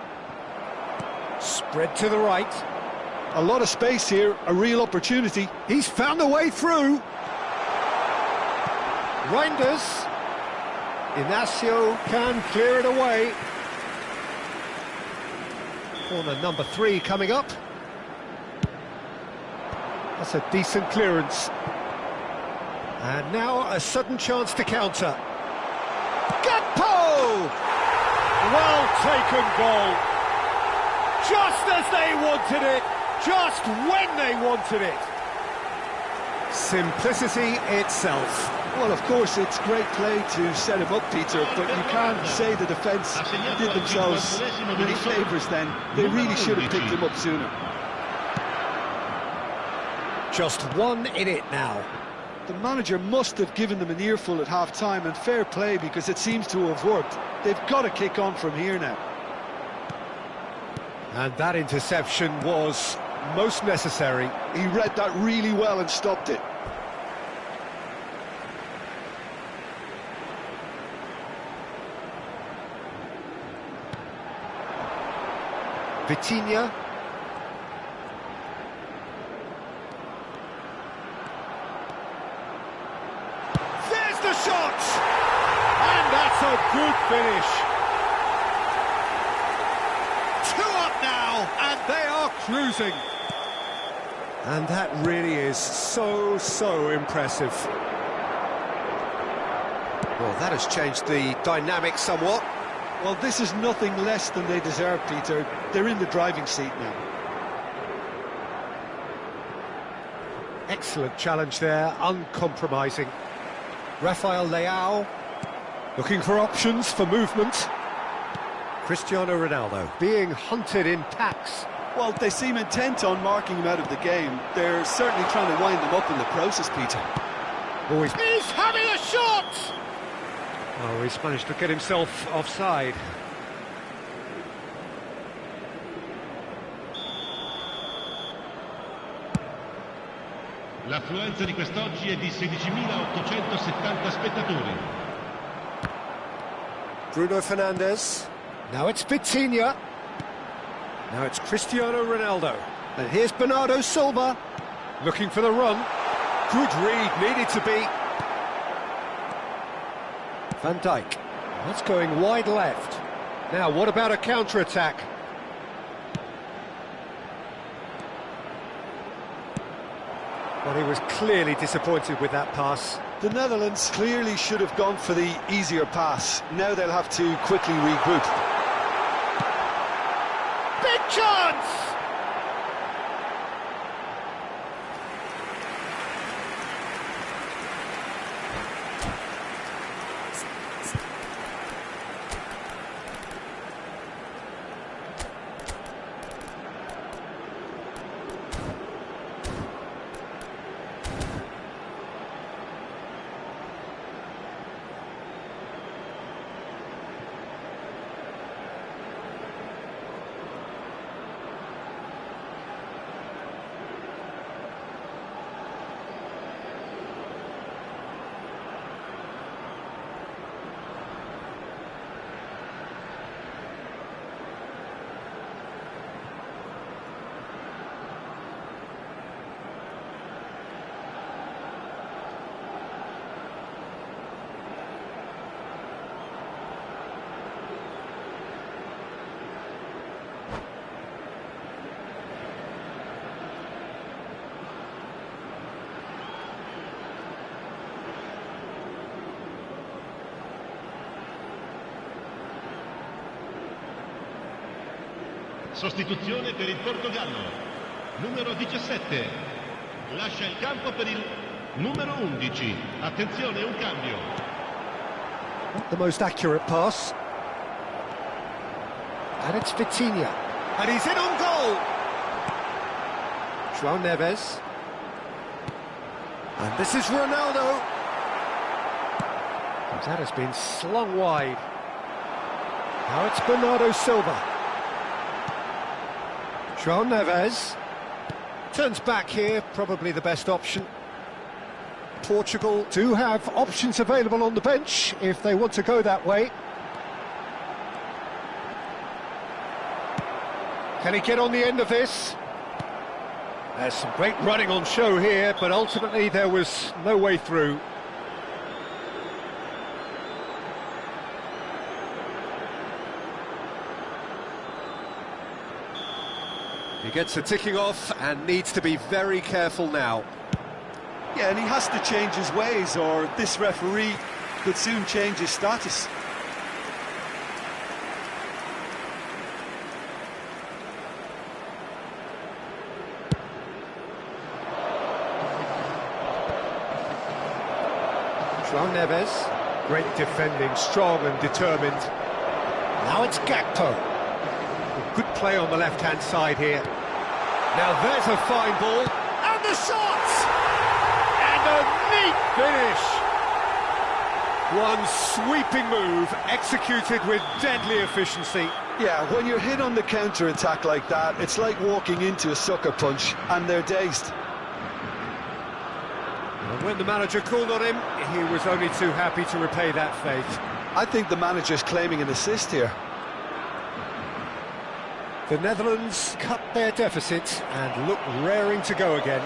Spread to the right. A lot of space here, a real opportunity. He's found a way through. Reinders. Inacio can clear it away. Corner number 3 coming up. That's a decent clearance. And now a sudden chance to counter. Gakpo! Well taken goal. Just as they wanted it. Just when they wanted it. Simplicity itself. Well, of course, it's great play to set him up, Peter, but you can't say the defence did themselves many favours then. They really should have picked him up sooner. Just 1 in it now. The manager must have given them an earful at half-time, and fair play, because it seems to have worked. They've got to kick on from here now. And that interception was most necessary. He read that really well and stopped it. Vitinha. There's the shot! And that's a good finish. 2 up now, and they are cruising. And that really is so impressive. Well, that has changed the dynamic somewhat. Well, this is nothing less than they deserve, Peter. They're in the driving seat now. Excellent challenge there, uncompromising. Rafael Leao looking for options for movement. Cristiano Ronaldo being hunted in packs. Well, they seem intent on marking him out of the game. They're certainly trying to wind him up in the process, Peter. Oh, he's having a shot! Oh, he's managed to get himself offside. L'affluenza di quest'oggi è di 16.870 spettatori. Bruno Fernandes. Now it's Vitinha. Now it's Cristiano Ronaldo. And here's Bernardo Silva. Looking for the run. Good read, needed to be. Van Dijk. That's going wide left. Now, what about a counter-attack? Well, he was clearly disappointed with that pass. The Netherlands clearly should have gone for the easier pass. Now they'll have to quickly regroup. Big chance! Sostituzione per il Portogallo. Numero 17. Lascia il campo per il numero 11. Attenzione, un cambio. Not the most accurate pass. And it's Vitinha. And he's in on goal. João Neves. And this is Ronaldo. That has been slung wide. Now it's Bernardo Silva. João Neves turns back here, probably the best option. Portugal do have options available on the bench if they want to go that way. Can he get on the end of this? There's some great running on show here, but ultimately there was no way through. He gets the ticking off and needs to be very careful now. Yeah, and he has to change his ways, or this referee could soon change his status. João Neves, great defending, strong and determined. Now it's Gakpo. Good play on the left-hand side here. Now there's a fine ball, and the shot! And a Great finish! One sweeping move, executed with deadly efficiency. Yeah, when you're hit on the counter-attack like that, it's like walking into a sucker punch, and they're dazed. And when the manager called on him, he was only too happy to repay that faith. I think the manager's claiming an assist here. The Netherlands cut their deficit and look raring to go again.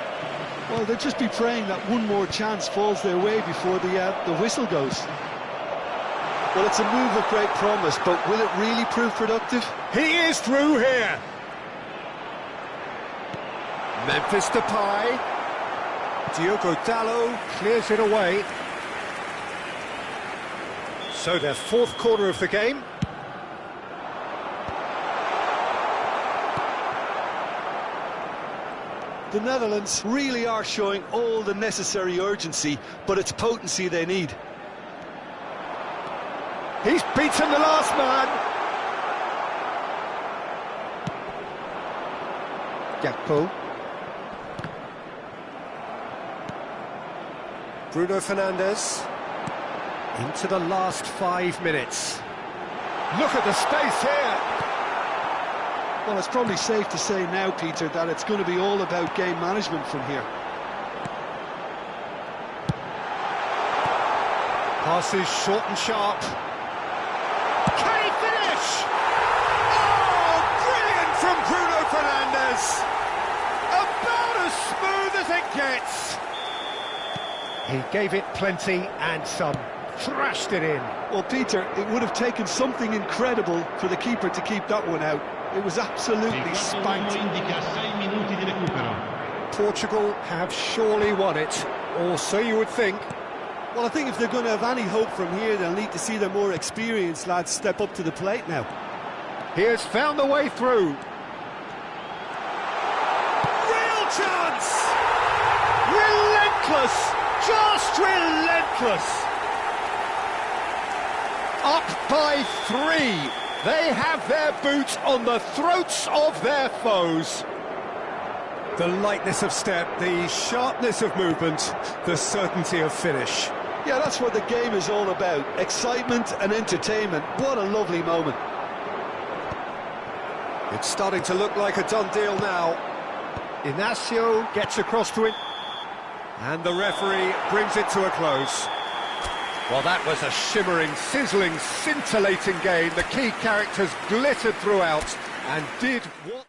Well, they'll just be praying that one more chance falls their way before the whistle goes. Well, it's a move of great promise, but will it really prove productive? He is through here. Memphis Depay. Diogo Dalot clears it away. So their fourth quarter of the game. The Netherlands really are showing all the necessary urgency, but it's potency they need. He's beaten the last man. Gakpo. Bruno Fernandes. Into the last 5 minutes. Look at the space here. Well, it's probably safe to say now, Peter, that it's going to be all about game management from here. Passes short and sharp. Can he finish? Oh, brilliant from Bruno Fernandes. About as smooth as it gets. He gave it plenty and some. Thrashed it in. Well, Peter, it would have taken something incredible for the keeper to keep that one out. It was absolutely spanked. Portugal have surely won it, or so you would think. Well, I think if they're going to have any hope from here, they'll need to see their more experienced lads step up to the plate now. He has found the way through. Real chance! Relentless! Just relentless! Up by 3. They have their boots on the throats of their foes. The lightness of step, the sharpness of movement, the certainty of finish. Yeah, that's what the game is all about. Excitement and entertainment. What a lovely moment. It's starting to look like a done deal now. Inacio gets across to it. And the referee brings it to a close. Well, that was a shimmering, sizzling, scintillating game. The key characters glittered throughout and did what...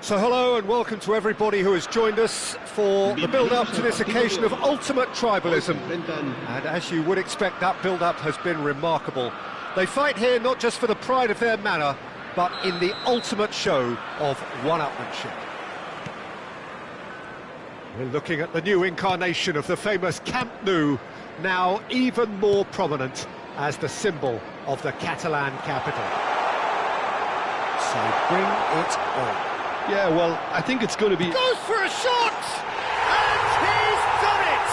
So hello and welcome to everybody who has joined us for the build-up to this occasion of ultimate tribalism. And as you would expect, that build-up has been remarkable. They fight here not just for the pride of their manor, but in the ultimate show of one-upmanship. We're looking at the new incarnation of the famous Camp Nou, now even more prominent as the symbol of the Catalan capital. So bring it on. Yeah, well, I think it's going to be... Goes for a shot! And he's done it!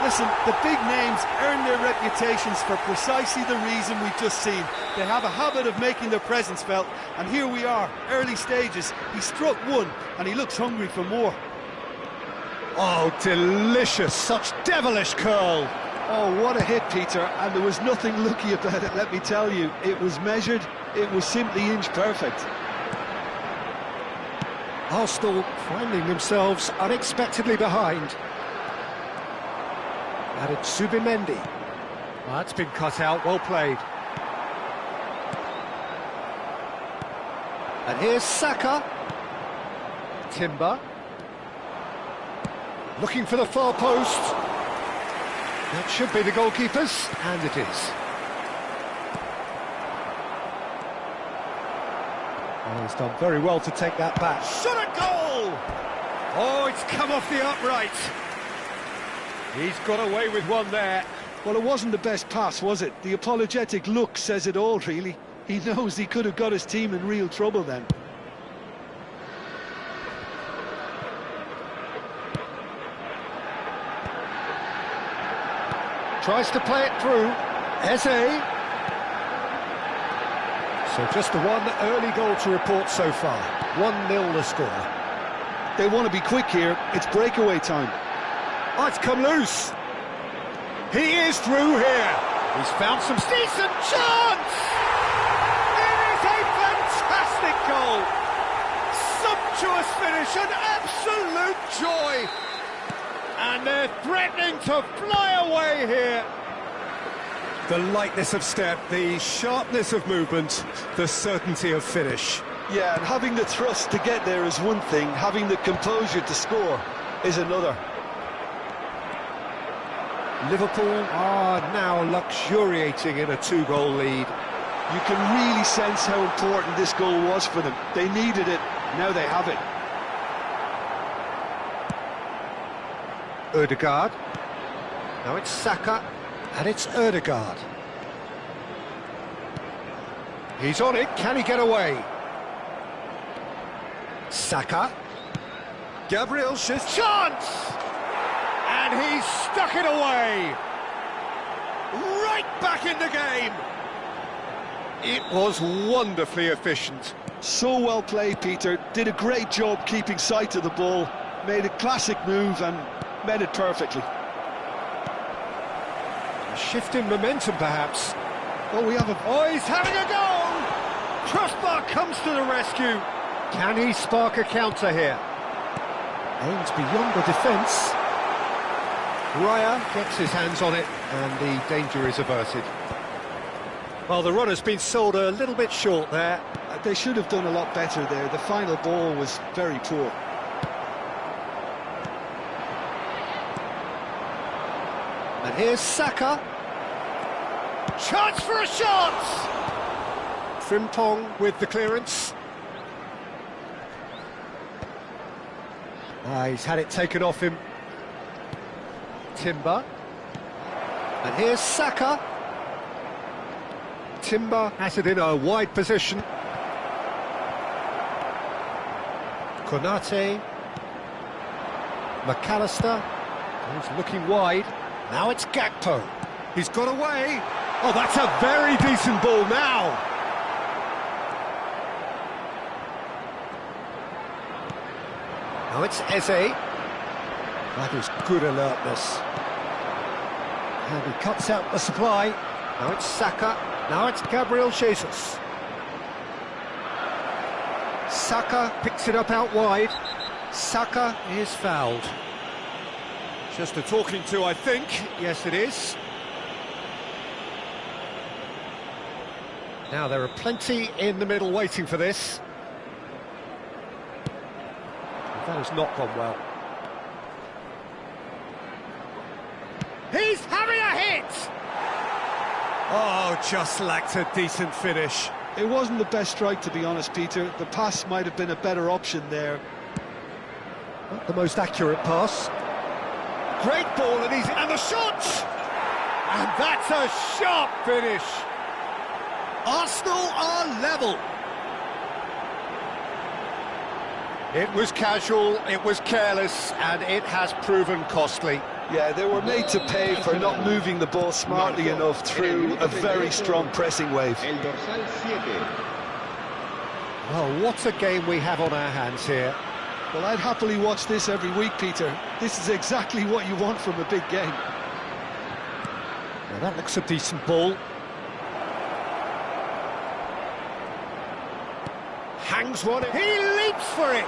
Listen, the big names earn their reputations for precisely the reason we've just seen. They have a habit of making their presence felt, and here we are, early stages. He struck one, and he looks hungry for more. Oh, delicious, such devilish curl. Oh, what a hit, Peter, and there was nothing lucky about it, let me tell you. It was measured, it was simply inch perfect. Arsenal finding themselves unexpectedly behind. Added Subimendi. Well, that's been cut out, well played. And here's Saka. Timber. Looking for the far post. That should be the goalkeeper's, and it is. Oh, he's done very well to take that back. Shot a goal! Oh, it's come off the upright. He's got away with one there. Well, it wasn't the best pass, was it? The apologetic look says it all, really. He knows he could have got his team in real trouble then. Tries to play it through. Eze. So just the one early goal to report so far. 1-0 the score. They want to be quick here. It's breakaway time. Oh, it's come loose. He is through here. He's found some decent chance. It is a fantastic goal. Sumptuous finish, an absolute joy. And they're threatening to fly away here. The lightness of step, the sharpness of movement, the certainty of finish. Yeah, and having the thrust to get there is one thing, having the composure to score is another. Liverpool are now luxuriating in a 2-goal lead. You can really sense how important this goal was for them. They needed it, now they have it. Ødegaard. Now it's Saka, and it's Ødegaard. He's on it, can he get away? Saka. Gabriel Jesus. Chance! And he's stuck it away! Right back in the game! It was wonderfully efficient. So well played, Peter. Did a great job keeping sight of the ball. Made a classic move and met it perfectly. A shift in momentum, perhaps. Oh, we have a... Oh, he's having a goal! Crossbar comes to the rescue. Can he spark a counter here? Aims beyond the defence. Raya gets his hands on it, and the danger is averted. Well, the run has been sold a little bit short there. They should have done a lot better there. The final ball was very poor. And here's Saka. Chance for a shot! Frimpong with the clearance. He's had it taken off him. Timber. And here's Saka. Timber has it in a wide position. Konate. McAllister. He's looking wide. Now it's Gakpo. He's got away. Oh, that's a very decent ball now. Now it's Eze. That is good alertness. And he cuts out the supply. Now it's Saka. Now it's Gabriel Jesus. Saka picks it up out wide. Saka is fouled. Just a talking to, I think. Yes, it is. Now, there are plenty in the middle waiting for this. That has not gone well. He's having a hit! Oh, just lacked a decent finish. It wasn't the best strike, to be honest, Peter. The pass might have been a better option there. Not the most accurate pass. Great ball, and the shot! And that's a sharp finish. Arsenal are level. It was casual, it was careless, and it has proven costly. Yeah, they were made to pay for not moving the ball smartly enough through a very strong pressing wave. Well, what a game we have on our hands here. Well, I'd happily watch this every week, Peter. This is exactly what you want from a big game. Now that looks a decent ball. Hangs one, he leaps for it!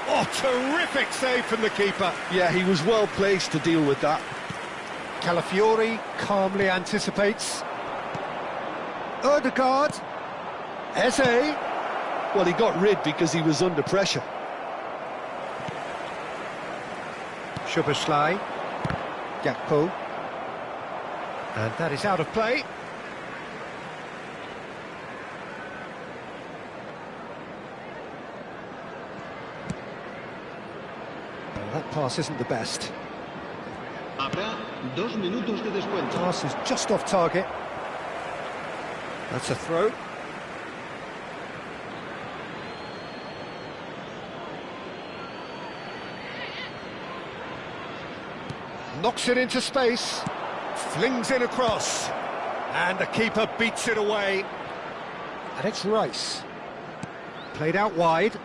Oh, terrific save from the keeper. Yeah, he was well placed to deal with that. Calafiori calmly anticipates. Ødegaard. Eze. Well, he got rid because he was under pressure. Szoboszlai. Gakpo. And that is out of play. Well, that pass isn't the best. Habrá 2 minutos de descuento. Pass is just off target. That's a throw. Knocks it into space, flings it across, and the keeper beats it away. And it's Rice. Played out wide.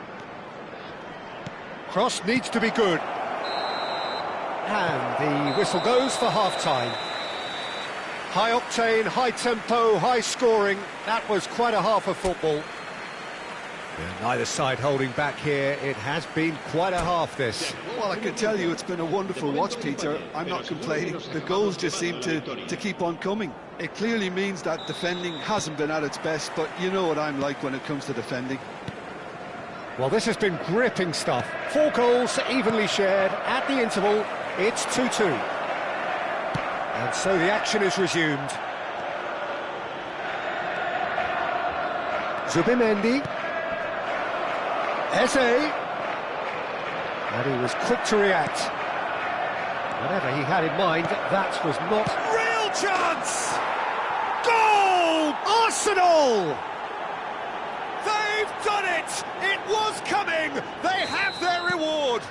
Cross needs to be good. And the whistle goes for half-time. High octane, high tempo, high scoring. That was quite a half of football. Yeah, neither side holding back here. It has been quite a half, this. Well, I can tell you it's been a wonderful watch, Peter. I'm not complaining. The goals just seem to keep on coming. It clearly means that defending hasn't been at its best, but you know what I'm like when it comes to defending. Well, this has been gripping stuff. 4 goals evenly shared. At the interval, it's 2-2. And so the action is resumed. Zubimendi. Eze. And he was quick to react. Whatever he had in mind, that was not... Real chance! Goal! Arsenal! They've done it! It was coming! They have their reward!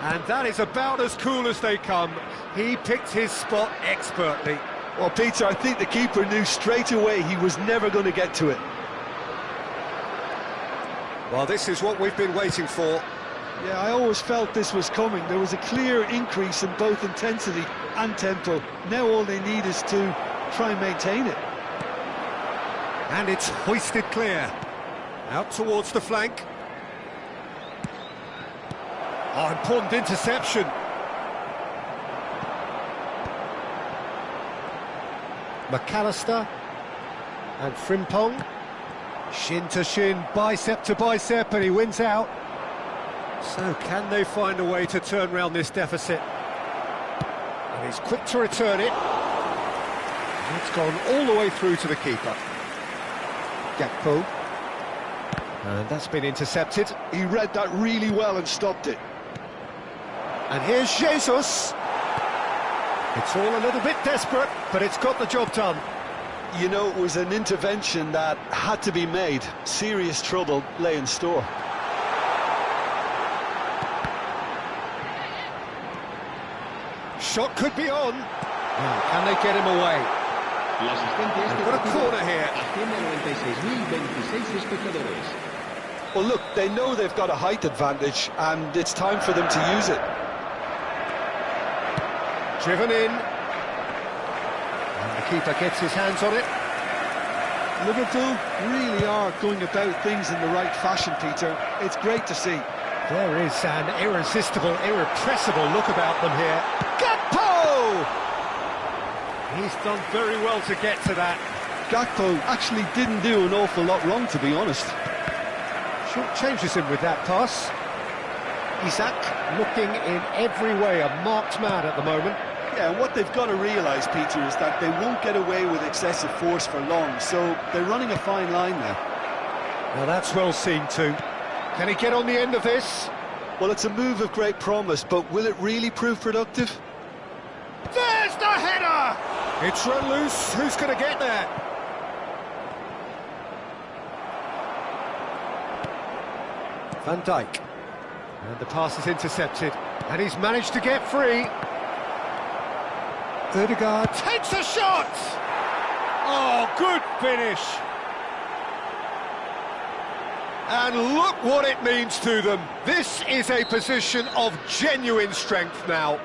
And that is about as cool as they come. He picked his spot expertly. Well, Peter, I think the keeper knew straight away he was never going to get to it. Well, this is what we've been waiting for. Yeah, I always felt this was coming. There was a clear increase in both intensity and tempo. Now all they need is to try and maintain it. And it's hoisted clear. Out towards the flank. Oh, important interception. McAllister and Frimpong. Shin to shin, bicep to bicep, and he wins out. So can they find a way to turn round this deficit? And he's quick to return it. And it's gone all the way through to the keeper. Gakpo. And that's been intercepted. He read that really well and stopped it. And here's Jesus. It's all a little bit desperate, but it's got the job done. You know, it was an intervention that had to be made. Serious trouble lay in store. Shot could be on. Well, can they get him away? They've got a corner here. Well, look, they know they've got a height advantage, and it's time for them to use it. Driven in. And the keeper gets his hands on it. Liverpool really are going about things in the right fashion, Peter. It's great to see. There is an irresistible, irrepressible look about them here. Gakpo! He's done very well to get to that. Gakpo actually didn't do an awful lot wrong, to be honest. Changes him with that pass. Isak looking in every way a marked man at the moment. Yeah, and what they've got to realise, Peter, is that they won't get away with excessive force for long, so they're running a fine line now. Now that's well seen too. Can he get on the end of this? Well, it's a move of great promise, but will it really prove productive? There's the header! It's run loose. Who's going to get there? Van Dijk. And the pass is intercepted. And he's managed to get free. Ødegaard takes a shot! Oh, good finish! And look what it means to them. This is a position of genuine strength now.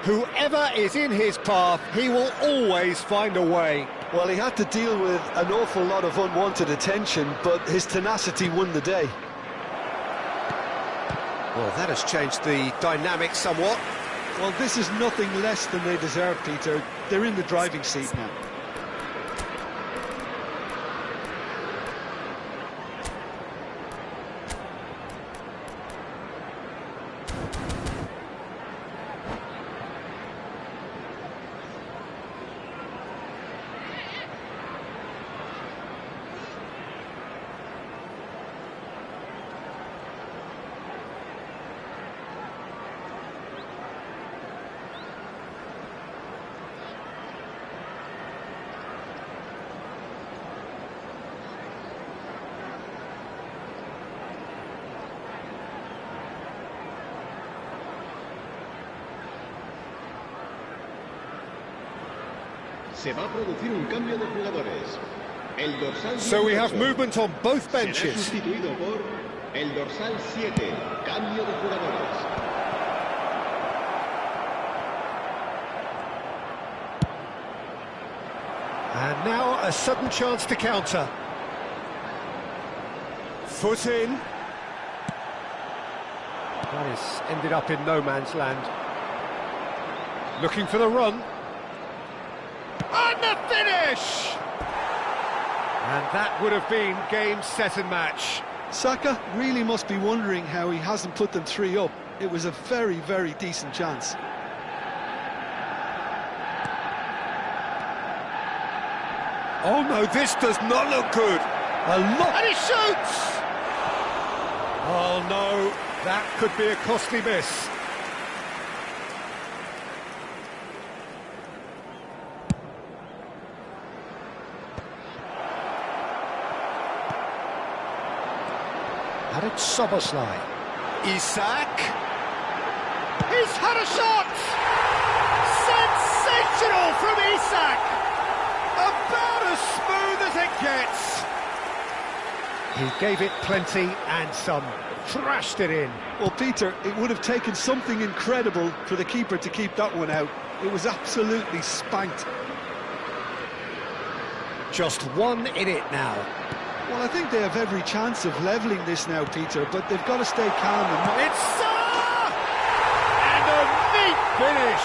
Whoever is in his path, he will always find a way. Well, he had to deal with an awful lot of unwanted attention, but his tenacity won the day. Well, that has changed the dynamic somewhat. Well, this is nothing less than they deserve, Peter. They're in the driving seat now. Se va a producir un cambio de jugadores. El dorsal So we have 18 movement on both será benches. sustituido por el dorsal 7. Cambio de jugadores. And now a sudden chance to counter. Foot in. That has ended up in no man's land. Looking for the run. And the finish! And that would have been game, set and match. Saka really must be wondering how he hasn't put them 3 up. It was a very, very decent chance. Oh no, this does not look good. And he shoots! Oh no, that could be a costly miss. And it's Szoboszlai. Isak. He's had a shot! Sensational from Isak! About as smooth as it gets. He gave it plenty and some. Thrashed it in. Well, Peter, it would have taken something incredible for the keeper to keep that one out. It was absolutely spanked. Just one in it now. Well, I think they have every chance of levelling this now, Peter, but they've got to stay calm and not... It's Salah! And a neat finish!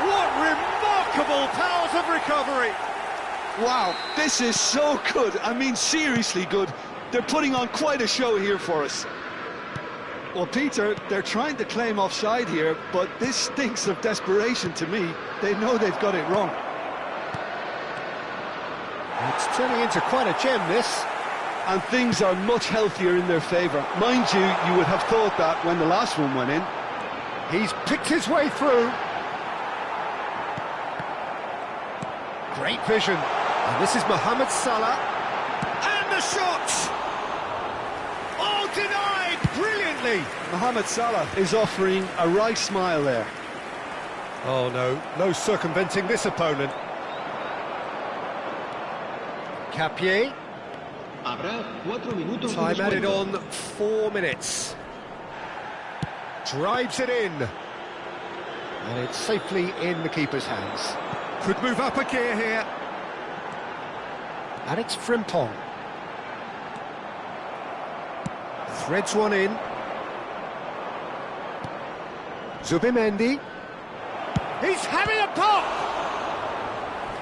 What remarkable powers of recovery! Wow, this is so good. I mean, seriously good. They're putting on quite a show here for us. Well, Peter, they're trying to claim offside here, but this stinks of desperation to me. They know they've got it wrong. It's turning into quite a gem, this. And things are much healthier in their favour. Mind you, you would have thought that when the last one went in. He's picked his way through. Great vision. And this is Mohamed Salah. And the shot! Oh, denied brilliantly. Mohamed Salah is offering a right smile there. Oh, no circumventing this opponent. Capier. Habrá 4 minutos de Time added descuento. on 4 minutes. Drives it in. And it's safely in the keeper's hands. Could move up a gear here. And it's Frimpong. Threads one in. Zubimendi. He's having a pop!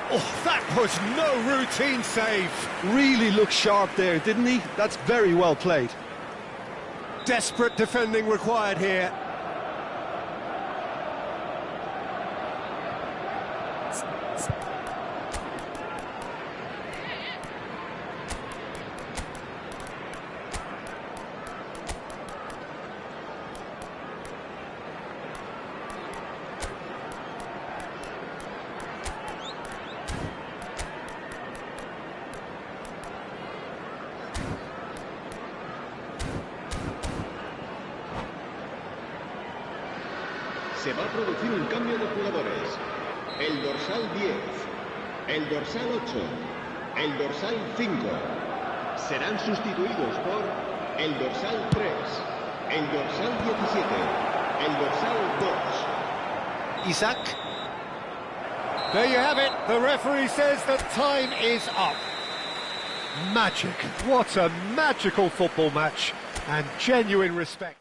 Oh, that was no routine save. Really looked sharp there, didn't he? That's very well played. Desperate defending required here. Se va a producir un cambio de jugadores. El dorsal 10, el dorsal 8, el dorsal 5 serán sustituidos por el dorsal 3, el dorsal 17, el dorsal 2. Isaac. There you have it. The referee says that time is up. Magic. What a magical football match. And genuine respect.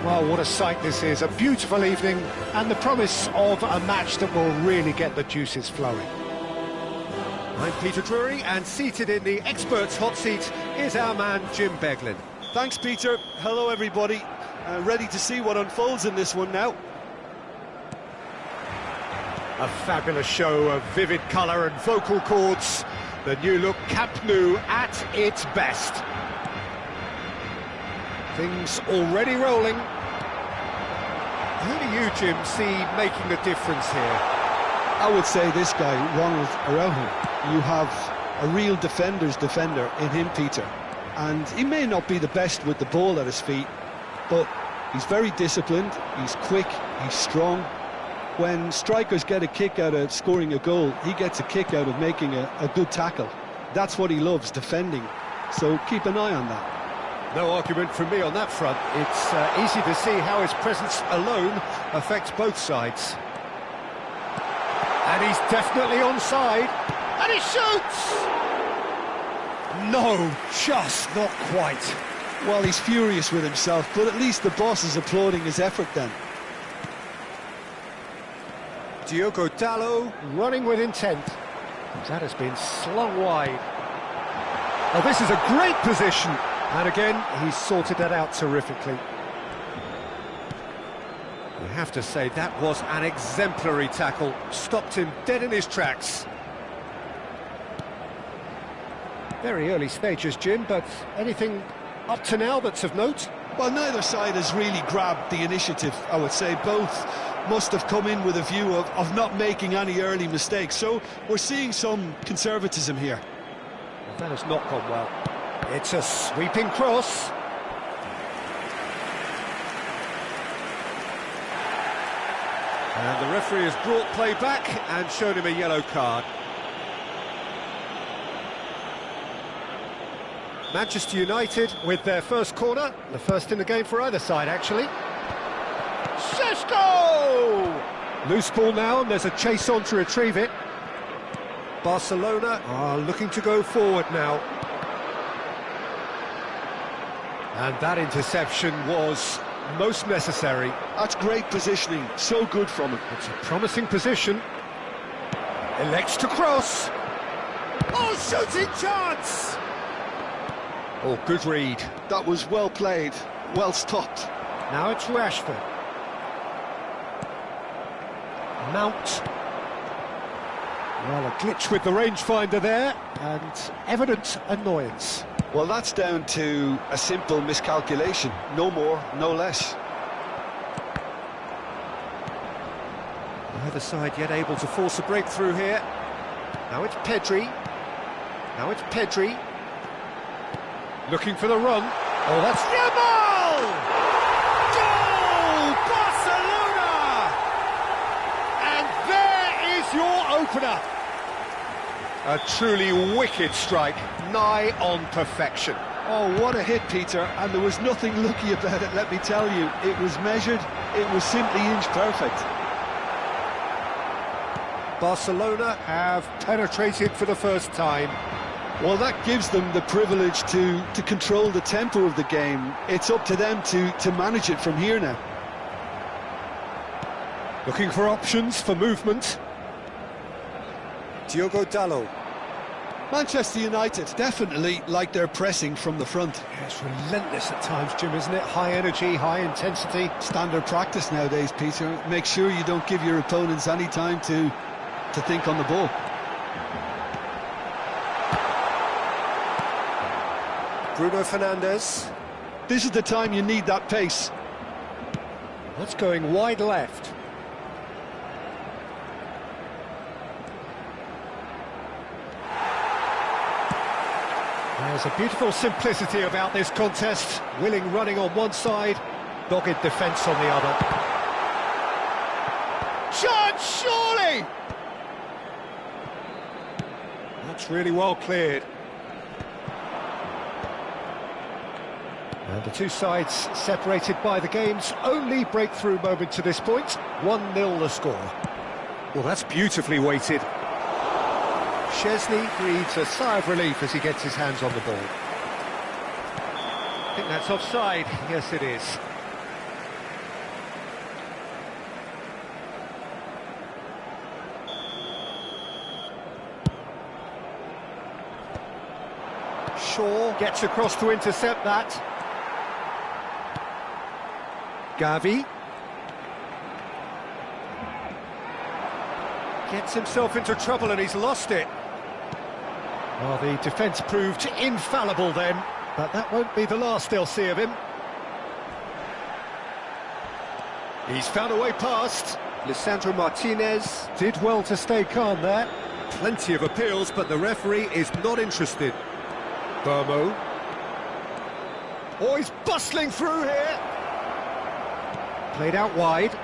Well, what a sight this is. A beautiful evening and the promise of a match that will really get the juices flowing. I'm Peter Drury, and seated in the experts' hot seat is our man Jim Beglin. Thanks, Peter. Hello, everybody. Ready to see what unfolds in this one now. A fabulous show of vivid colour and vocal cords. The new look Camp Nou at its best. Things already rolling. Who do you, Jim, see making the difference here? I would say this guy, Ronald Araujo. You have a real defender's defender in him, Peter. And he may not be the best with the ball at his feet, but he's very disciplined, he's quick, he's strong. When strikers get a kick out of scoring a goal, he gets a kick out of making a good tackle. That's what he loves, defending. So keep an eye on that. No argument from me on that front. It's easy to see how his presence alone affects both sides. And he's definitely onside. And he shoots! No, just not quite. Well, he's furious with himself, but at least the boss is applauding his effort then. Diogo Dalot running with intent. That has been slung wide. Oh, this is a great position. And again, he's sorted that out terrifically. You have to say that was an exemplary tackle. Stopped him dead in his tracks. Very early stages, Jim, but anything up to now that's of note? Well, neither side has really grabbed the initiative, I would say. Both must have come in with a view of not making any early mistakes. So we're seeing some conservatism here. Well, that has not gone well. It's a sweeping cross. And the referee has brought play back and shown him a yellow card. Manchester United with their first corner, the first in the game for either side, actually. Šeško! Loose ball now, and there's a chase on to retrieve it. Barcelona are looking to go forward now. And that interception was most necessary. That's great positioning, so good from him. It's a promising position. Elects to cross. Oh, shooting chance! Oh, good read. That was well played, well stopped. Now it's Rashford. Mount. Well, a glitch with the rangefinder there, and evident annoyance. Well, that's down to a simple miscalculation. No more, no less. Neither side yet able to force a breakthrough here. Now it's Pedri. Now it's Pedri. Looking for the run. Oh, that's Yamal! Goal! Barcelona! And there is your opener. A truly wicked strike, nigh on perfection. Oh, what a hit, Peter, and there was nothing lucky about it, let me tell you. It was measured, it was simply inch perfect. Barcelona have penetrated for the first time. Well, that gives them the privilege to control the tempo of the game. It's up to them to manage it from here now. Looking for options for movement. Diogo Dalot. Manchester United definitely like their pressing from the front. Yeah, it's relentless at times, Jim, isn't it? High energy, high intensity. Standard practice nowadays, Peter. Make sure you don't give your opponents any time to think on the ball. Bruno Fernandes. This is the time you need that pace. That's going wide left. There's a beautiful simplicity about this contest. Willing running on one side, dogged defence on the other. Chance, surely! That's really well cleared. And the two sides separated by the game's only breakthrough moment to this point. 1-0 the score. Well, that's beautifully weighted. Szczesny breathes a sigh of relief as he gets his hands on the ball. I think that's offside. Yes, it is. Shaw gets across to intercept that. Gavi gets himself into trouble and he's lost it. Well, the defence proved infallible then, but that won't be the last they'll see of him. He's found a way past. Lisandro Martinez did well to stay calm there. Plenty of appeals, but the referee is not interested. Burmo. Oh, he's bustling through here. Played out wide.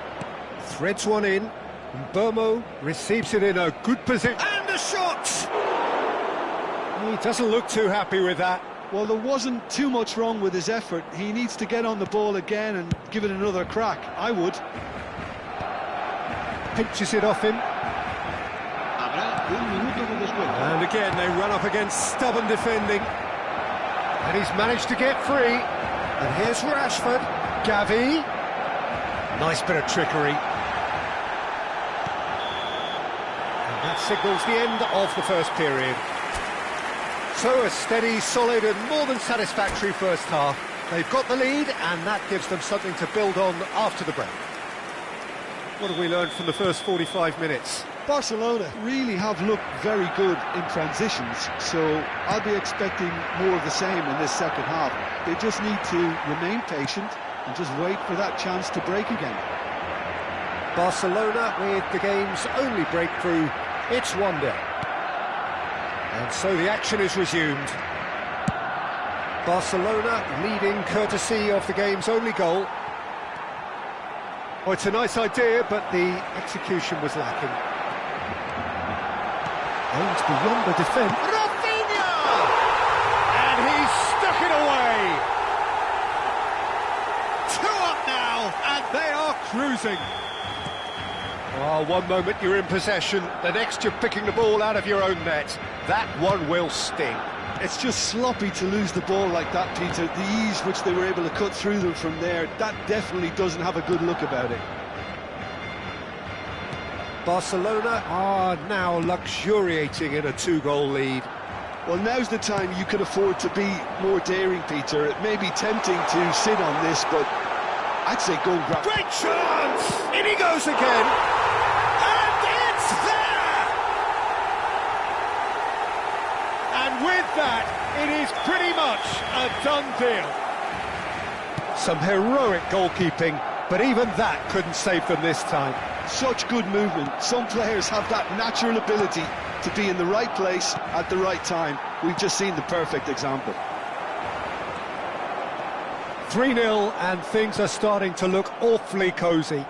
Threads one in. And Burmo receives it in a good position. And a shot! He doesn't look too happy with that. Well, there wasn't too much wrong with his effort. He needs to get on the ball again and give it another crack. I would. Pinches it off him. Un minuto de descuento. And again, they run up against stubborn defending. And he's managed to get free. And here's Rashford. Gavi. Nice bit of trickery. And that signals the end of the first period. So a steady, solid and more than satisfactory first half. They've got the lead and that gives them something to build on after the break. What have we learned from the first 45 minutes? Barcelona really have looked very good in transitions, so I'll be expecting more of the same in this second half. They just need to remain patient and just wait for that chance to break again. Barcelona with the game's only breakthrough, it's 1-0. And so the action is resumed. Barcelona leading courtesy of the game's only goal. Oh, it's a nice idea, but the execution was lacking. Aims beyond the defence. Rafinha! And he's stuck it away! 2 up now, and they are cruising. Oh, one moment you're in possession, the next you're picking the ball out of your own net. That one will sting. It's just sloppy to lose the ball like that, Peter. The ease which they were able to cut through them from there, that definitely doesn't have a good look about it. Barcelona are now luxuriating in a 2-goal lead. Well, now's the time you can afford to be more daring, Peter. It may be tempting to sit on this, but I'd say go and grab... Great chance! In he goes again! And it's there! And with that, it is pretty much a done deal. Some heroic goalkeeping, but even that couldn't save them this time. Such good movement. Some players have that natural ability to be in the right place at the right time. We've just seen the perfect example. 3-0 and things are starting to look awfully cosy.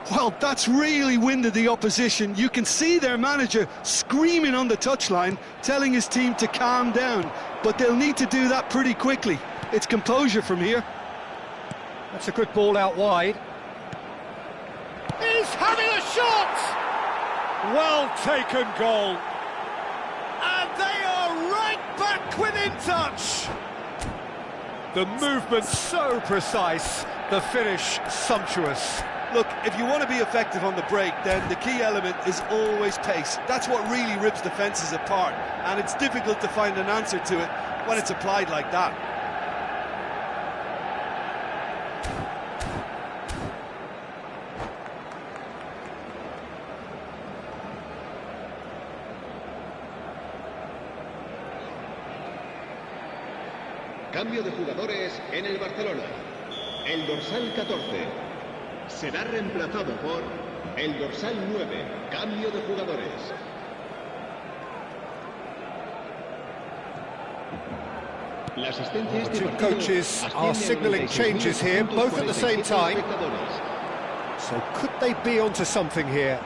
Well, that's really winded the opposition. You can see their manager screaming on the touchline, telling his team to calm down. But they'll need to do that pretty quickly. It's composure from here. That's a good ball out wide. He's having a shot! Well taken goal. And they are right back within touch. The movement so precise, the finish sumptuous. Look, if you want to be effective on the break, then the key element is always pace. That's what really rips defences apart, and it's difficult to find an answer to it when it's applied like that. Cambio de jugadores en el Barcelona. El dorsal 14 será reemplazado por el dorsal 9. Cambio de jugadores. La asistencia The two coaches are signalling changes here, both at the same time. So could they be onto something here?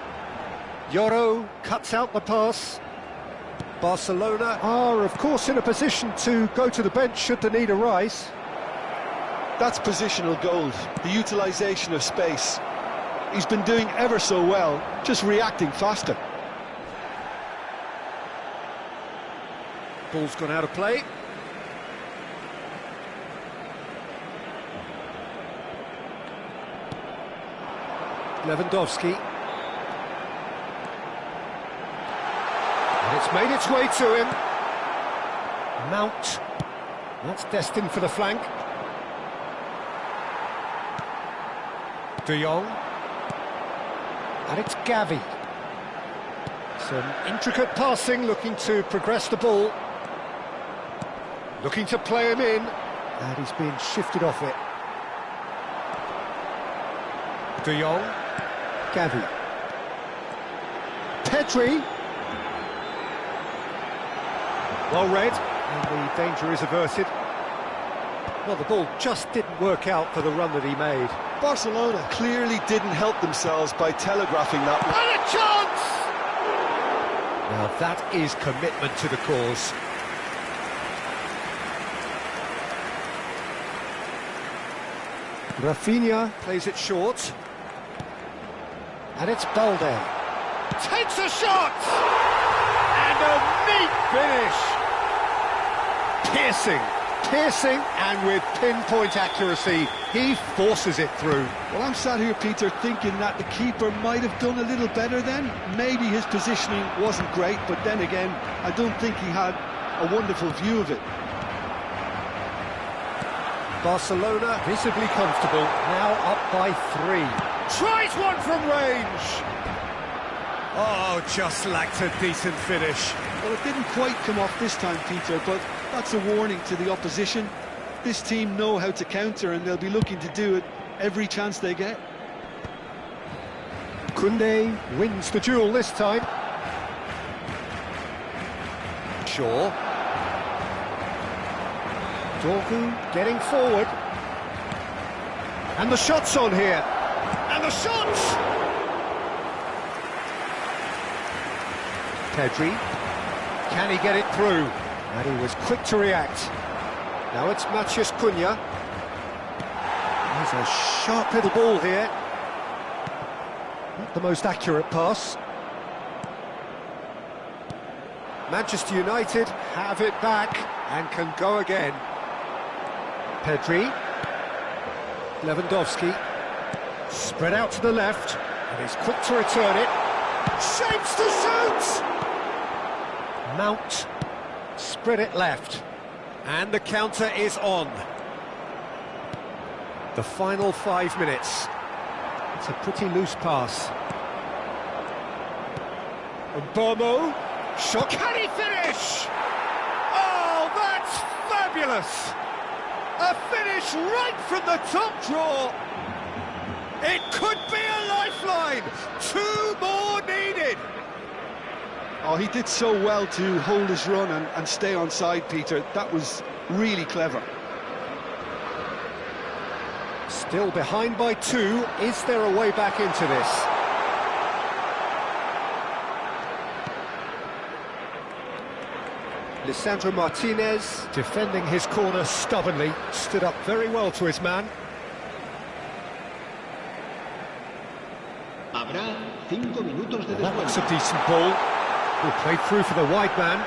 Lloro cuts out the pass. Barcelona are, of course, in a position to go to the bench should the need arise. That's positional gold, the utilisation of space. He's been doing ever so well, just reacting faster. Ball's gone out of play. Lewandowski. And it's made its way to him. Mount. That's destined for the flank. De Jong. And it's Gavi. Some intricate passing, looking to progress the ball. Looking to play him in. And he's being shifted off it. De Jong. Gavi. Pedri. Well read, and the danger is averted. Well, the ball just didn't work out for the run that he made. Barcelona clearly didn't help themselves by telegraphing that one. And a chance! Now that is commitment to the cause. Rafinha plays it short. And it's Balde. Takes a shot! And a neat finish! Piercing, and with pinpoint accuracy, he forces it through. Well, I'm sat here, Peter, thinking that the keeper might have done a little better then. Maybe his positioning wasn't great, but then again, I don't think he had a wonderful view of it. Barcelona visibly comfortable, now up by 3. Tries one from range! Oh, just lacked a decent finish. Well, it didn't quite come off this time, Peter, but that's a warning to the opposition. This team know how to counter, and they'll be looking to do it every chance they get. Koundé wins the duel this time. Shaw. Dorgu getting forward. And the shot's on here. And the shot! Pedri. Can he get it through? And he was quick to react. Now it's Matheus Cunha. There's a sharp little ball here. Not the most accurate pass. Manchester United have it back and can go again. Pedri. Lewandowski. Spread out to the left. And he's quick to return it. Shapes to shoot! Mount. Spread it left. And the counter is on. The final 5 minutes. It's a pretty loose pass. Bomo. Shot. Can he finish? Oh, that's fabulous! A finish right from the top draw. It could be a lifeline. 2 more needed. Oh, he did so well to hold his run and stay on side, Peter. That was really clever. Still behind by 2. Is there a way back into this? Lisandro Martinez, defending his corner stubbornly, stood up very well to his man. Habrá 5 minutos de That looks a descuento. decent ball. Will play through for the wide man.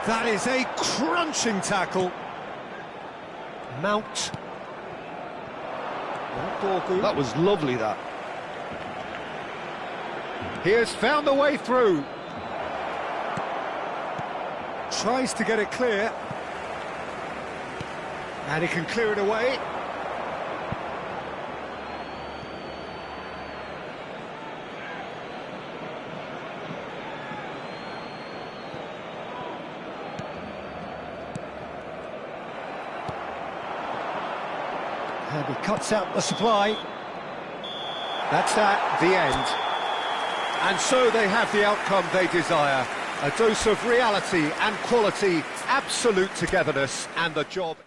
That is a crunching tackle. Mount. Dorgu. That was lovely, that. He has found the way through. Tries to get it clear. And he can clear it away. And he cuts out the supply. That's that, the end. And so they have the outcome they desire. A dose of reality and quality, absolute togetherness, and the job...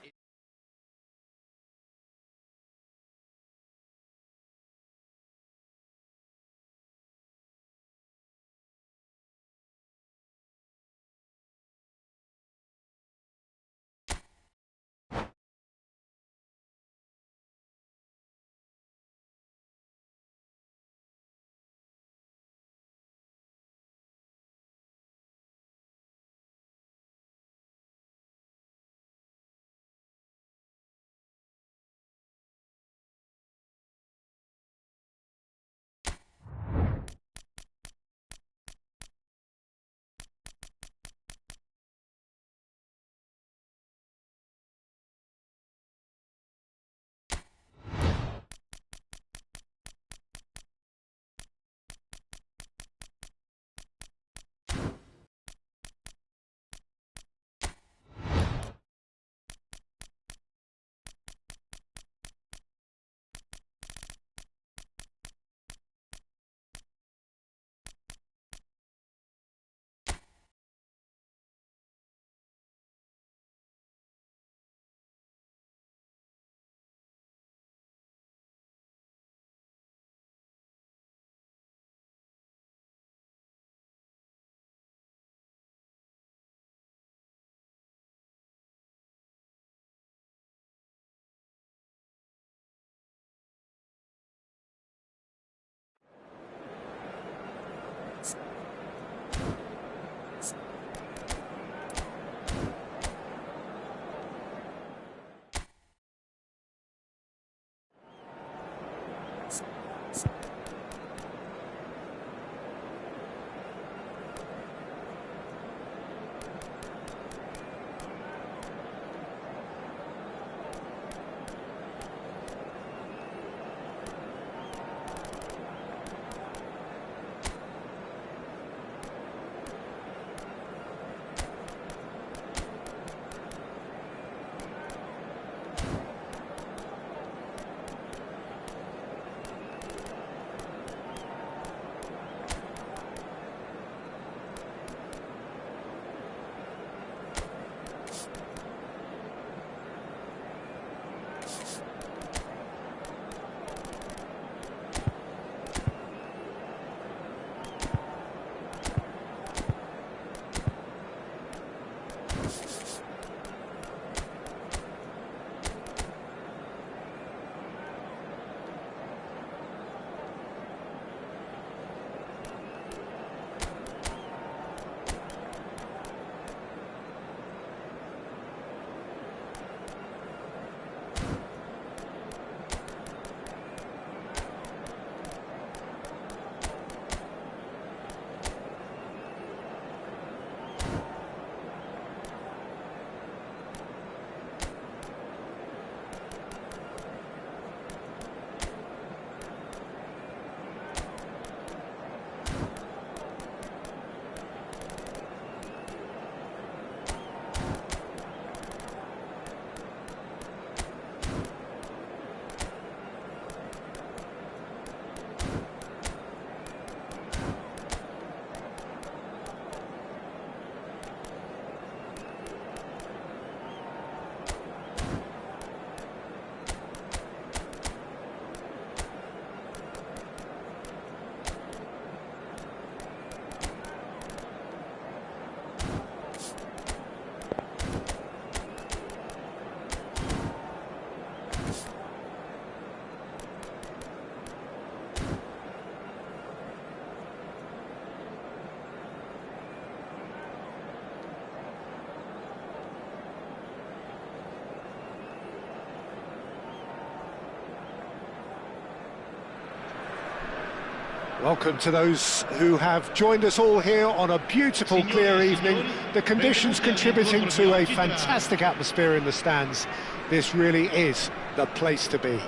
Welcome to those who have joined us all here on a beautiful, clear evening. The conditions contributing to a fantastic atmosphere in the stands. This really is the place to be.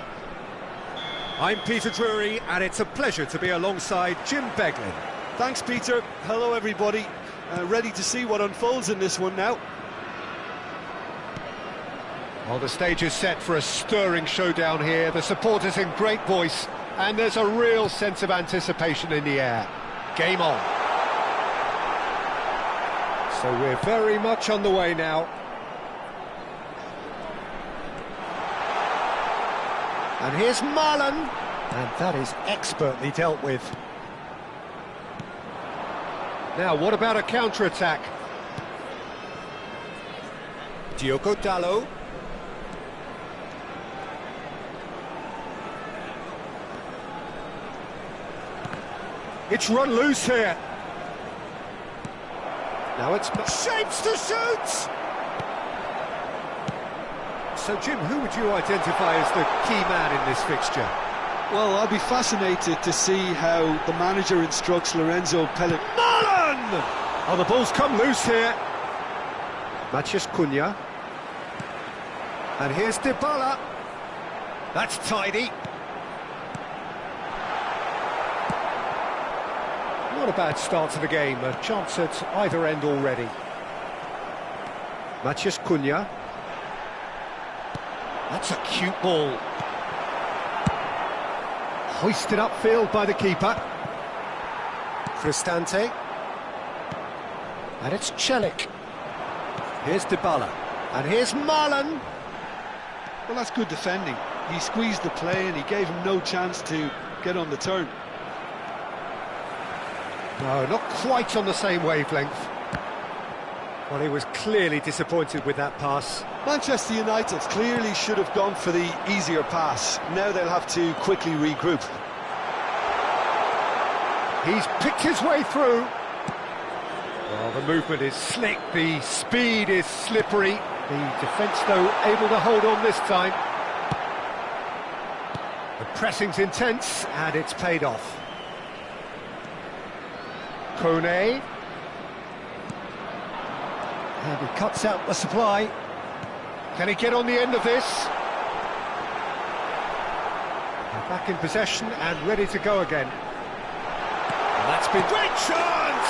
I'm Peter Drury, and it's a pleasure to be alongside Jim Beglin. Thanks, Peter. Hello, everybody. Ready to see what unfolds in this one now. Well, the stage is set for a stirring showdown here. The supporters in great voice, and there's a real sense of anticipation in the air. Game on. So we're very much on the way now. And here's Marlon, and that is expertly dealt with. Now, what about a counter-attack? Diogo Dalot. It's run loose here. Now it's shapes to shoot! So, Jim, who would you identify as the key man in this fixture? Well, I'll be fascinated to see how the manager instructs Lorenzo Pellegrini. Marlon! Oh, the ball's come loose here. Matheus Cunha. And here's Dybala. That's tidy. Not a bad start to the game, a chance at either end already. Matheus Cunha. That's a cute ball. Hoisted upfield by the keeper. Cristante. And it's Celik. Here's Dybala. And here's Marlon. Well, that's good defending. He squeezed the play and he gave him no chance to get on the turn. No, not quite on the same wavelength. Well, he was clearly disappointed with that pass. Manchester United clearly should have gone for the easier pass. Now they'll have to quickly regroup. He's picked his way through. Well, the movement is slick, the speed is slippery. The defence, though, able to hold on this time. The pressing's intense, and it's paid off. Kone. And he cuts out the supply. Can he get on the end of this? They're back in possession and ready to go again. And that's been... Great chance!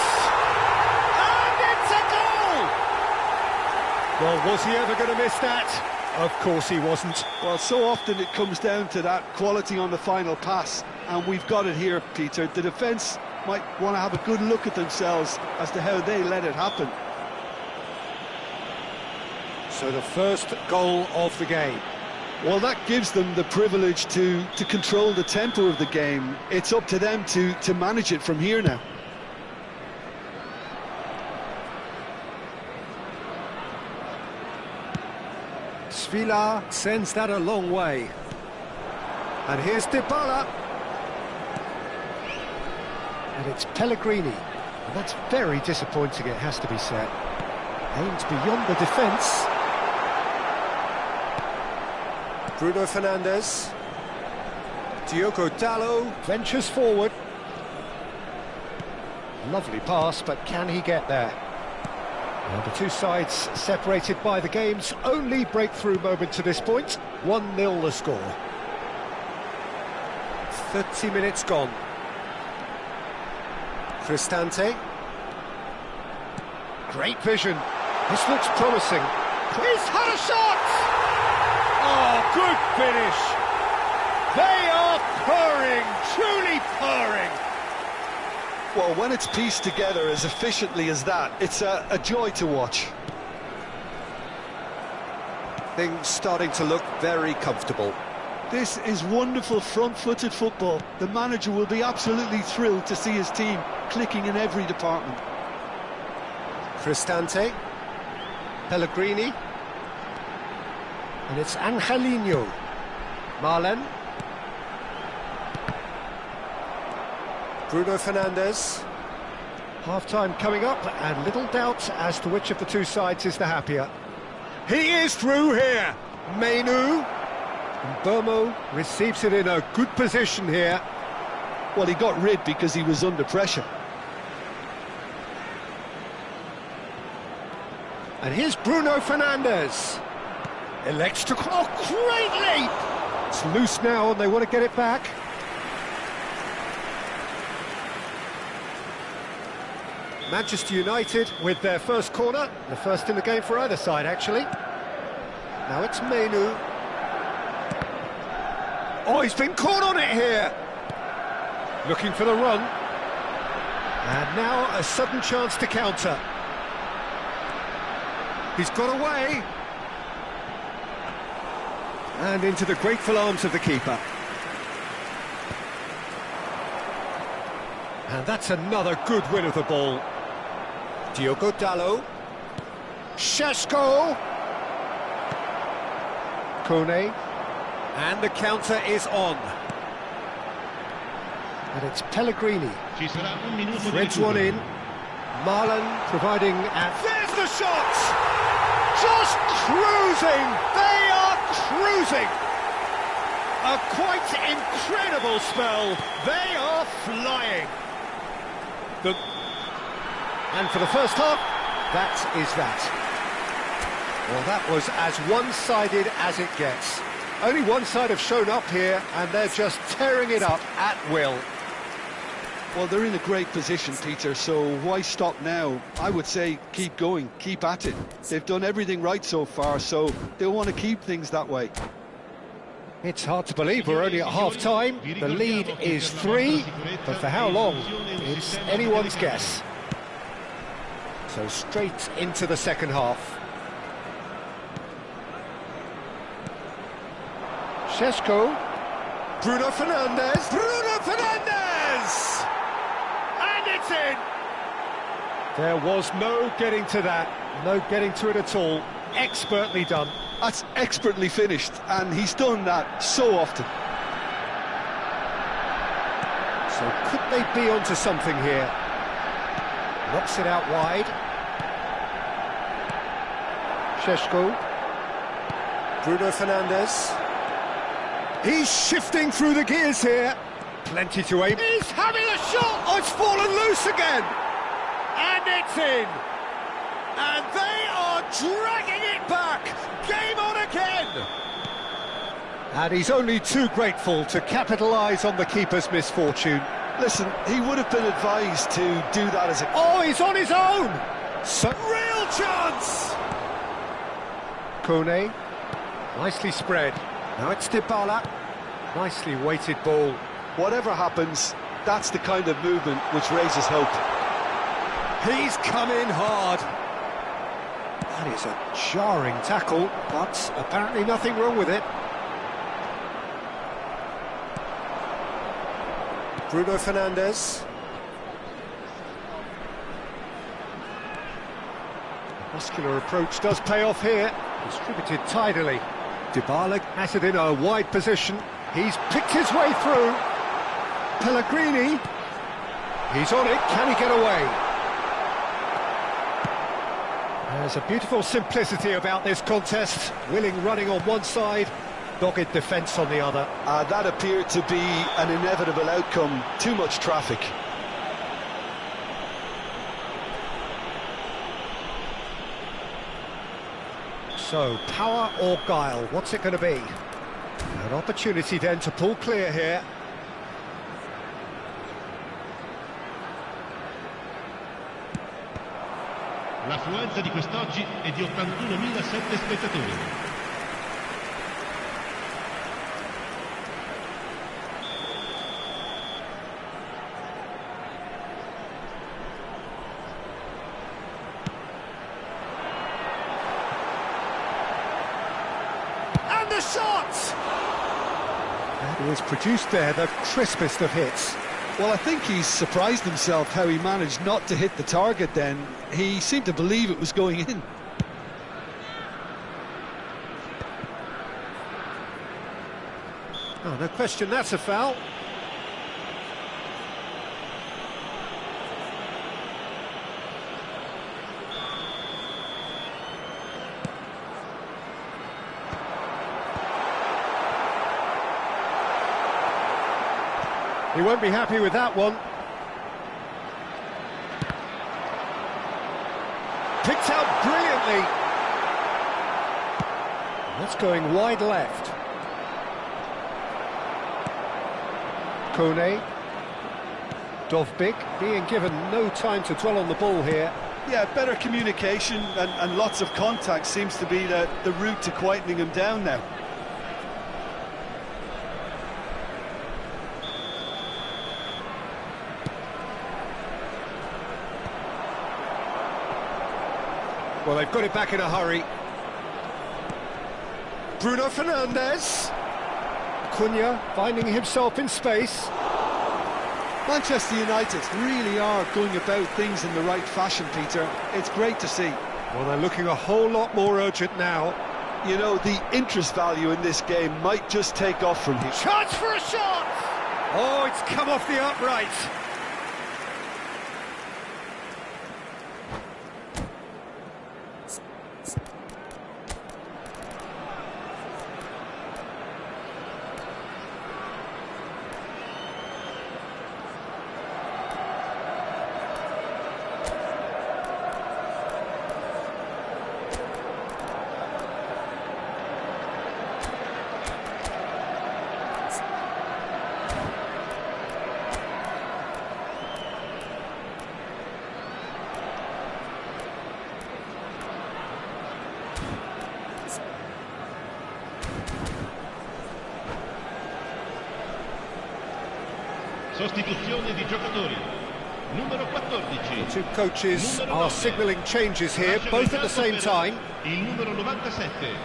And it's a goal! Well, was he ever going to miss that? Of course he wasn't. Well, so often it comes down to that quality on the final pass, and we've got it here, Peter. The defence might want to have a good look at themselves as to how they let it happen. So the first goal of the game. Well, that gives them the privilege to control the tempo of the game. It's up to them to manage it from here now. Svila sends that a long way. And here's Dybala. And it's Pellegrini. And that's very disappointing, it has to be said. Aimed beyond the defence. Bruno Fernandes. Diogo Dalot ventures forward. Lovely pass, but can he get there? Well, the two sides separated by the game's only breakthrough moment to this point. 1-0 the score. 30 minutes gone. Cristante. Great vision. This looks promising. He's had a shot! Oh, good finish. They are purring, truly purring. Well, when it's pieced together as efficiently as that, it's a joy to watch. Things starting to look very comfortable. This is wonderful front-footed football. The manager will be absolutely thrilled to see his team clicking in every department. Cristante. Pellegrini. And it's Angelino. Marlon. Bruno Fernandes. Half-time coming up, and little doubt as to which of the two sides is the happier. He is through here. Menu. And Bomo receives it in a good position here. Well, he got rid because he was under pressure. And here's Bruno Fernandes. Elects to... Oh, great leap! It's loose now and they want to get it back. Manchester United with their first corner. The first in the game for either side, actually. Now it's Menu. Oh, he's been caught on it here. Looking for the run. And now a sudden chance to counter. He's got away. And into the grateful arms of the keeper. And that's another good win of the ball. Diogo Dalot. Šeško. Kone. And the counter is on. And it's Pellegrini. Threads one in. Marlon providing... And there's the shot! Just cruising! They are cruising! A quite incredible spell. They are flying. And for the first half, that is that. Well, that was as one-sided as it gets. Only one side have shown up here, and they're just tearing it up at will. Well, they're in a great position, Peter, so why stop now? I would say keep going, keep at it. They've done everything right so far, so they'll want to keep things that way. It's hard to believe we're only at half-time. The lead is 3, but for how long? It's anyone's guess. So straight into the second half. Šeško. Bruno Fernandes. Bruno Fernandes! And it's in! There was no getting to that. No getting to it at all. Expertly done. That's expertly finished, and he's done that so often. So could they be onto something here? Knocks it out wide. Šeško. Bruno Fernandes. He's shifting through the gears here. Plenty to aim. He's having a shot! Oh, it's fallen loose again! And it's in! And they are dragging it back! Game on again! And he's only too grateful to capitalise on the keeper's misfortune. Listen, he would have been advised to do that as a... Oh, he's on his own! So, real chance! Kone, nicely spread. Now it's Dybala. Nicely weighted ball. Whatever happens, that's the kind of movement which raises hope. He's come in hard. That is a jarring tackle, but apparently nothing wrong with it. Bruno Fernandes. Muscular approach does pay off here. Distributed tidily. Dybala has it in a wide position. He's picked his way through. Pellegrini. He's on it. Can he get away? There's a beautiful simplicity about this contest. Willing running on one side, dogged defence on the other. That appeared to be an inevitable outcome. Too much traffic. So, power or guile, what's it going to be? An opportunity then to pull clear here. L'affluenza di quest'oggi è di 81.007 spettatori. And the shot! That was produced there, the crispest of hits. Well, I think he's surprised himself how he managed not to hit the target then. He seemed to believe it was going in. Oh, no question, that's a foul. He won't be happy with that one. Picked out brilliantly. That's going wide left. Kone. Dovbik being given no time to dwell on the ball here. Yeah, better communication and lots of contact seems to be the route to quietening him down now. Well, they've got it back in a hurry. Bruno Fernandes. Cunha finding himself in space. Manchester United really are going about things in the right fashion, Peter. It's great to see. Well, they're looking a whole lot more urgent now. You know, the interest value in this game might just take off from here. Chance for a shot! Oh, it's come off the upright. Sostituzione di giocatori. Numero 14. The two coaches are signalling changes here, both at the same time. Il numero 97.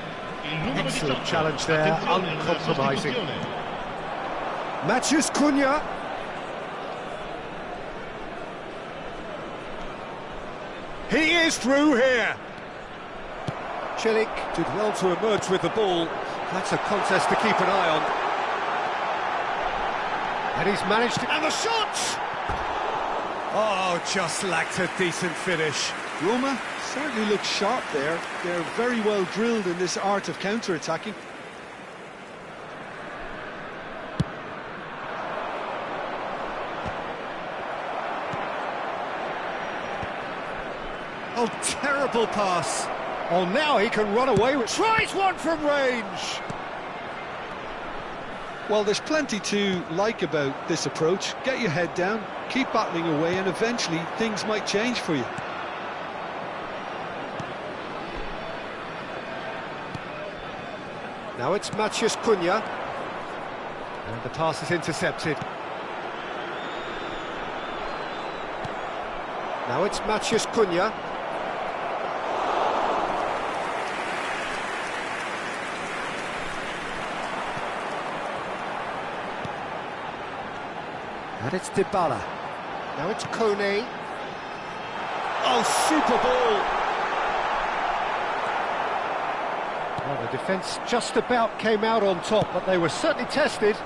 Il numero Excellent 18. challenge there, Attenzione alla uncompromising. sostituzione. Matheus Cunha. He is through here. Celik did well to emerge with the ball. That's a contest to keep an eye on. And he's managed to... And the shot! Oh, just lacked a decent finish. Roma certainly looks sharp there. They're very well drilled in this art of counter-attacking. Oh, terrible pass. Oh, now he can run away with... Tries one from range! Well, there's plenty to like about this approach. Get your head down, keep battling away, and eventually things might change for you. Now it's Matheus Cunha. And the pass is intercepted. Now it's Matheus Cunha. And it's Dybala. Now it's Kone. Oh, super ball! Well, the defence just about came out on top, but they were certainly tested.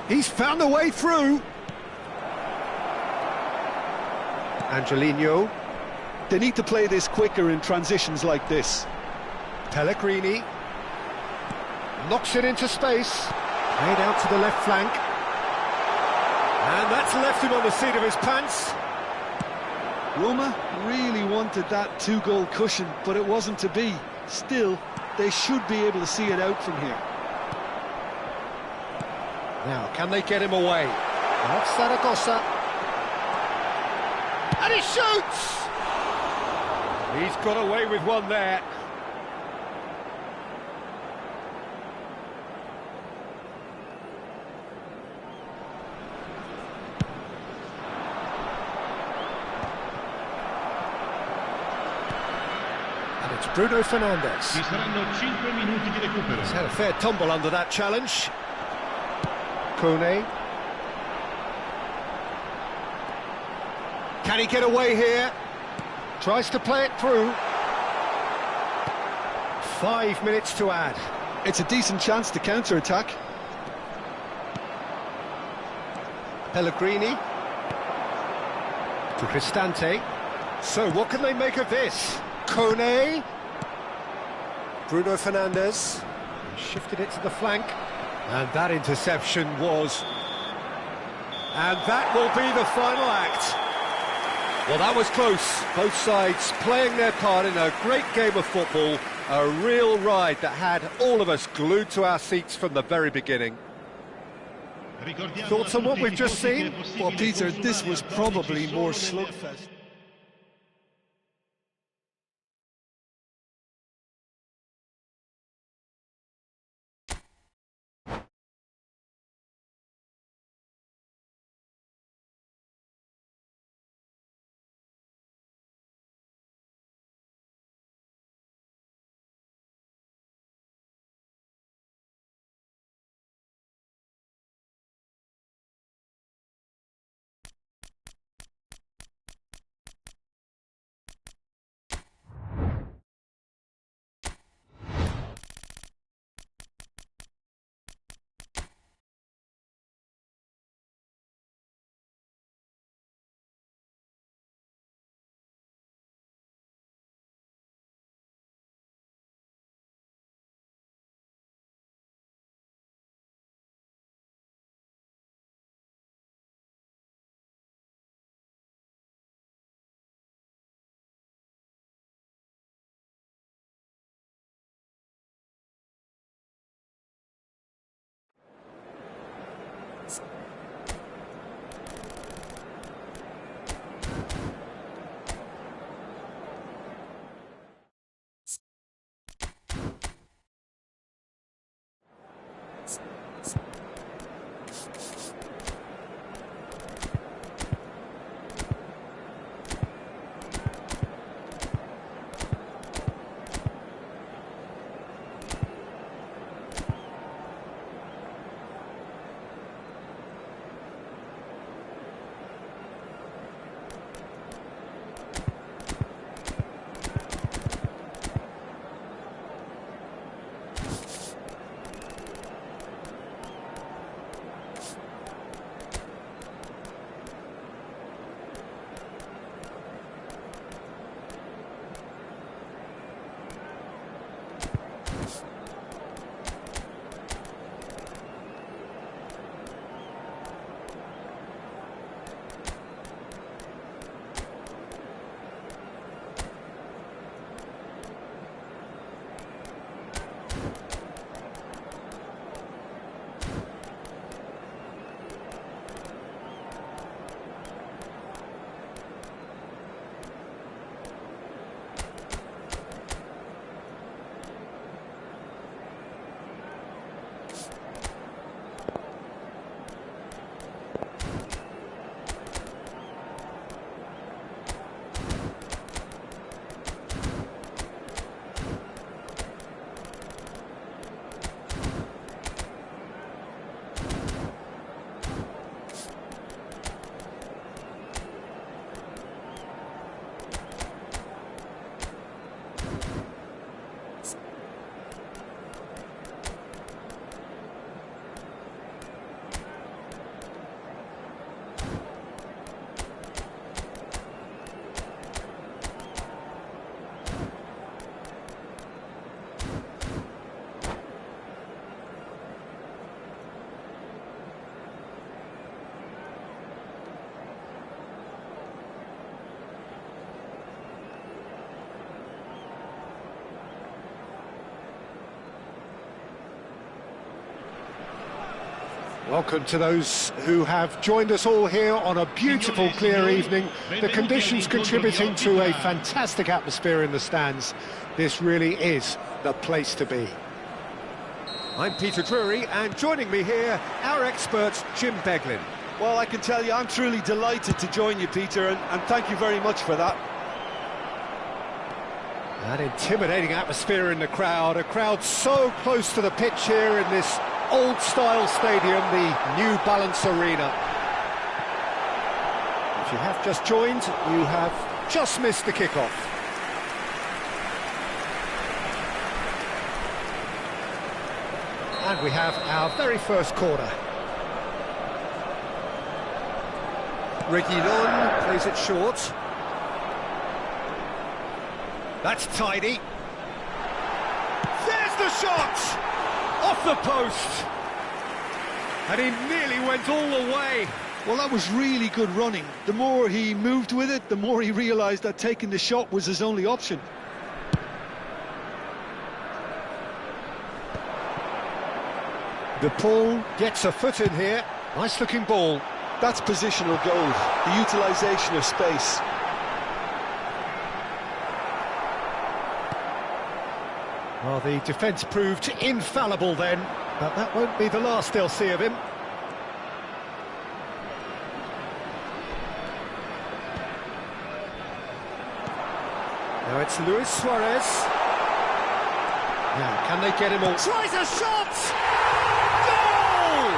He's found a way through. Angelino. They need to play this quicker in transitions like this. Pellegrini. Knocks it into space. Played out to the left flank. And that's left him on the seat of his pants. Roma really wanted that two-goal cushion, but it wasn't to be. Still, they should be able to see it out from here. Now, can they get him away? That's Zaragoza. And he shoots! He's got away with one there. And it's Bruno Fernandes. Ci saranno 5 minuti di recupero. He's had a fair tumble under that challenge. Kone. Can he get away here? Tries to play it through. 5 minutes to add. It's a decent chance to counter-attack. Pellegrini. To Cristante. So what can they make of this? Kone. Bruno Fernandes. Shifted it to the flank. And that interception was... And that will be the final act. Well, that was close. Both sides playing their part in a great game of football. A real ride that had all of us glued to our seats from the very beginning. Thoughts on what we've just seen? Well, Peter, this was probably more slugfest. Welcome to those who have joined us all here on a beautiful, clear evening. The conditions contributing to a fantastic atmosphere in the stands. This really is the place to be. I'm Peter Drury, and joining me here, our expert, Jim Beglin. Well, I can tell you, I'm truly delighted to join you, Peter, and thank you very much for that. An intimidating atmosphere in the crowd, a crowd so close to the pitch here in this old-style stadium, the New Balance Arena. If you have just joined, you have just missed the kickoff. And we have our very first corner. Reguilon plays it short. That's tidy. There's the shot! Off the post! And he nearly went all the way. Well, that was really good running. The more he moved with it, the more he realised that taking the shot was his only option. De Paul gets a foot in here. Nice looking ball. That's positional gold, the utilisation of space. Well, the defence proved infallible then, but that won't be the last they'll see of him. Now it's Luis Suarez. Now, can they get him all? Tries a shot! Goal!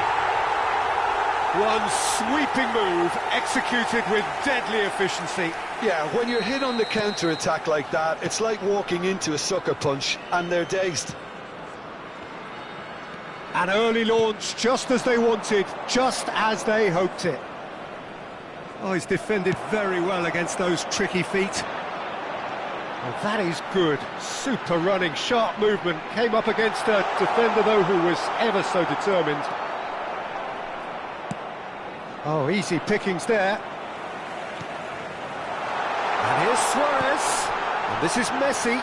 One sweeping move, executed with deadly efficiency. Yeah, when you're hit on the counter-attack like that, it's like walking into a sucker punch, and they're dazed. An early launch, just as they wanted, just as they hoped it. Oh, he's defended very well against those tricky feet. Well, that is good. Super running, sharp movement. Came up against a defender, though, who was ever so determined. Oh, easy pickings there. And here's Suarez. And this is Messi.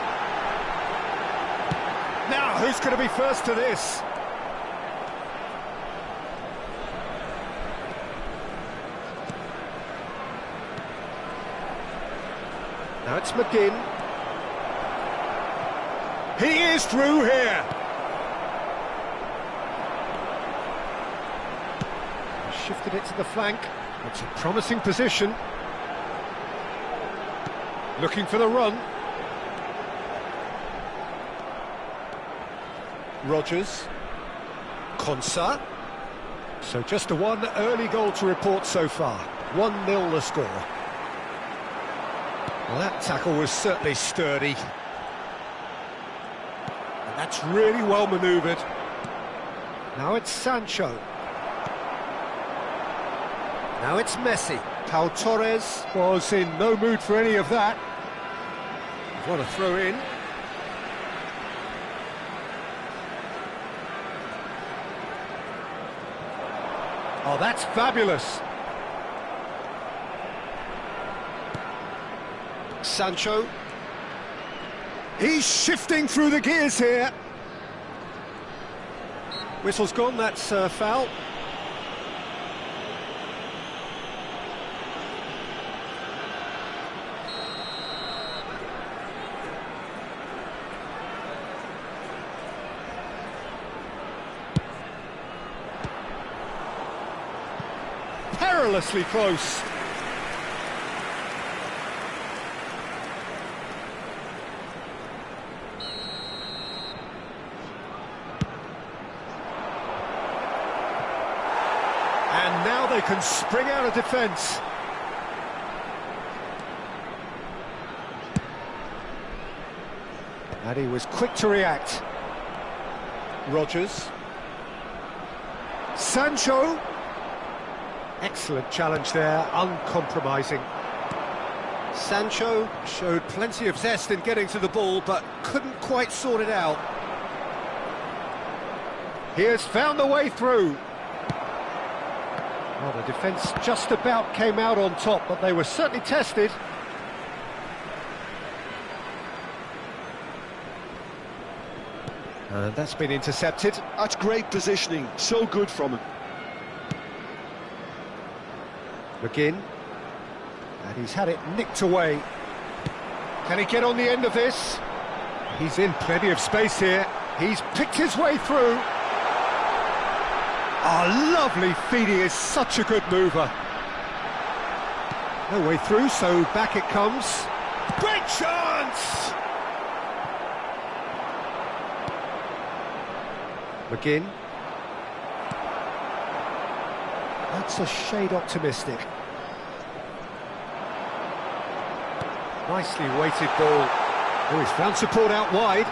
Now, who's going to be first to this? Now it's McGinn. He is through here. Shifted it to the flank. It's a promising position. Looking for the run. Rodgers. Konsa. So just a one early goal to report so far. 1-0 the score. Well, that tackle was certainly sturdy. And that's really well manoeuvred. Now it's Sancho. Now it's Messi. Pau Torres was in no mood for any of that. What a throw in. Oh, that's fabulous. Sancho. He's shifting through the gears here. Whistle's gone, that's foul. Perilously close. And now they can spring out of defence. And he was quick to react. Rodgers. Sancho. Excellent challenge there, uncompromising. Sancho showed plenty of zest in getting to the ball, but couldn't quite sort it out. He has found the way through. Well, the defence just about came out on top, but they were certainly tested. And that's been intercepted. That's great positioning, so good from him. McGinn, and he's had it nicked away. Can he get on the end of this? He's in plenty of space here. He's picked his way through. Oh, lovely feed, he is such a good mover. No way through, so back it comes. Great chance! McGinn. That's a shade optimistic. Nicely weighted ball. Oh, he's found support out wide.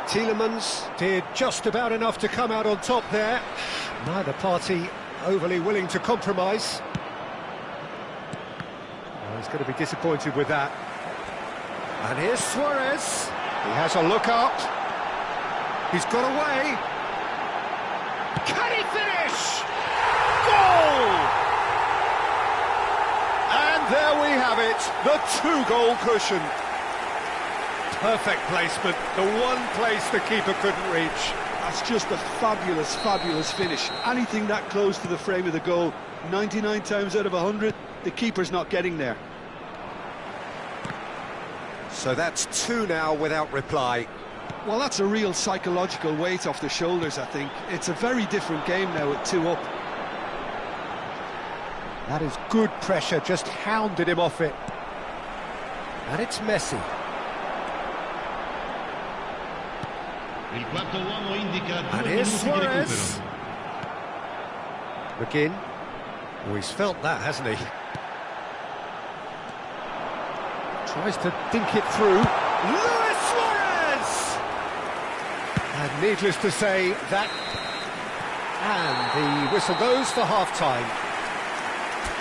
Tielemans did just about enough to come out on top there. Neither party overly willing to compromise. Well, he's going to be disappointed with that. And here's Suarez. He has a look up. He's got away. Can he finish? Goal! And there we have it, the two-goal cushion. Perfect placement, the one place the keeper couldn't reach. That's just a fabulous, fabulous finish. Anything that close to the frame of the goal, 99 times out of 100, the keeper's not getting there. So that's two now without reply. Well, that's a real psychological weight off the shoulders, I think. It's a very different game now at 2 up. That is good pressure, just hounded him off it. And it's Messi. Il quarto uomo indica 2 And here's minuti di Suarez. recupero. McGinn. Oh, he's felt that, hasn't he? Tries to dink it through. Luis Suarez! And needless to say, that... And the whistle goes for half-time.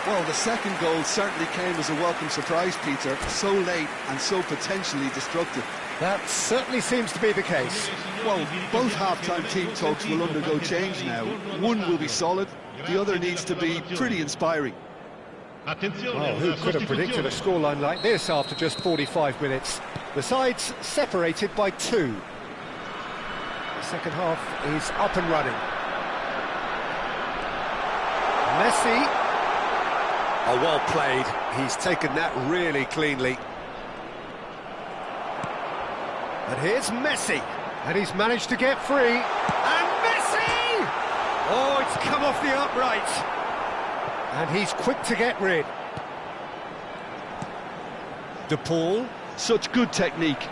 Well, the second goal certainly came as a welcome surprise, Peter. So late and so potentially destructive. That certainly seems to be the case. Well, both half-time team talks will undergo change now. One will be solid, the other needs to be pretty inspiring. Well, who could have predicted a scoreline like this after just 45 minutes? The sides separated by 2. The second half is up and running. Messi. Oh, well played. He's taken that really cleanly. And here's Messi. And he's managed to get free. And Messi! Oh, it's come off the upright. And he's quick to get rid. De Paul. Such good technique.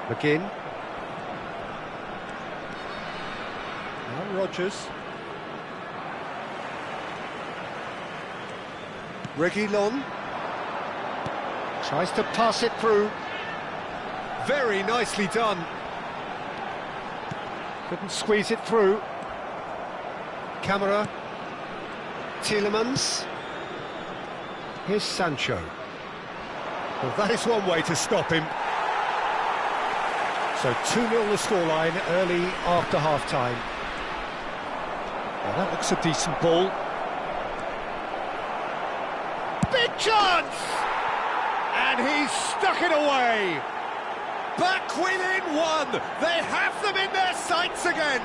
McGinn. Now Rodgers. Reguilon. Tries to pass it through. Very nicely done. Couldn't squeeze it through. Camera. Tielemans. Here's Sancho. Well, that is one way to stop him. So 2-0 the scoreline early after half-time. Well, that looks a decent ball. Big chance! And he's stuck it away. Back within 1. They have them in their sights again.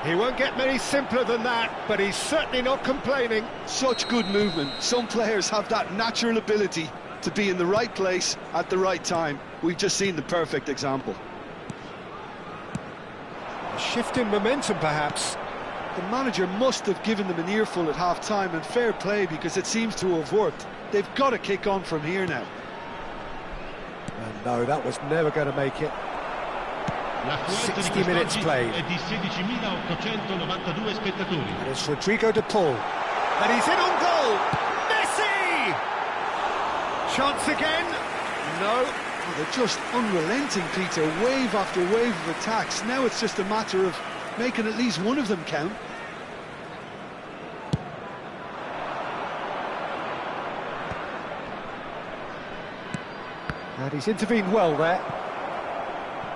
He won't get many simpler than that, but he's certainly not complaining. Such good movement. Some players have that natural ability to be in the right place at the right time. We've just seen the perfect example. A shift in momentum, perhaps. The manager must have given them an earful at half-time, and fair play, because it seems to have worked. They've got to kick on from here now. And no, that was never going to make it. 60 minutes played. È di 16.892 spettatori. And it's Rodrigo de Paul. And he's in on goal! Messi! Chance again? No. Oh, they're just unrelenting, Peter. Wave after wave of attacks. Now it's just a matter of making at least one of them count. And he's intervened well there.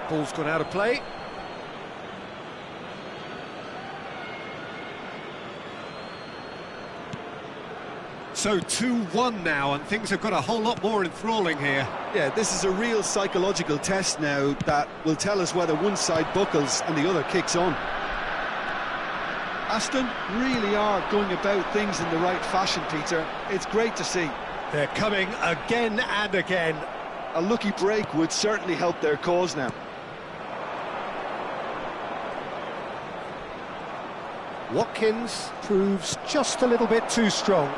Ball's gone out of play. So 2-1 now, and things have got a whole lot more enthralling here. Yeah, this is a real psychological test now that will tell us whether one side buckles and the other kicks on. Aston really are going about things in the right fashion, Peter. It's great to see. They're coming again and again. A lucky break would certainly help their cause now. Watkins proves just a little bit too strong.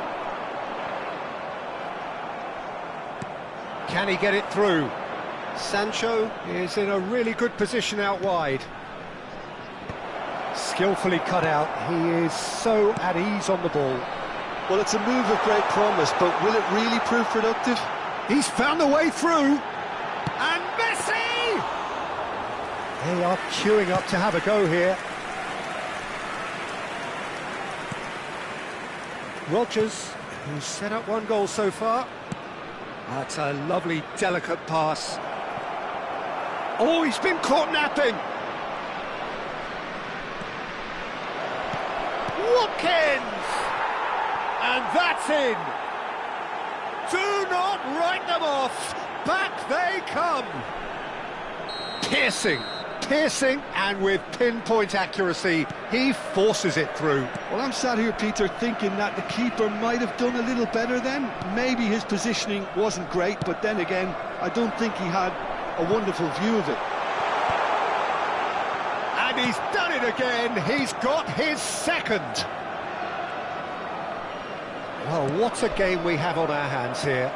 Can he get it through? Sancho is in a really good position out wide. Skillfully cut out. He is so at ease on the ball. Well, it's a move of great promise, but will it really prove productive? He's found a way through. And Messi! They are queuing up to have a go here. Rodgers, who's set up one goal so far. That's a lovely, delicate pass. Oh, he's been caught napping. Watkins! And that's in. Do not write them off. Back they come. Piercing, and with pinpoint accuracy, he forces it through. Well, I'm sat here, Peter, thinking that the keeper might have done a little better then. Maybe his positioning wasn't great, but then again, I don't think he had a wonderful view of it. And he's done it again. He's got his second. Well, what a game we have on our hands here.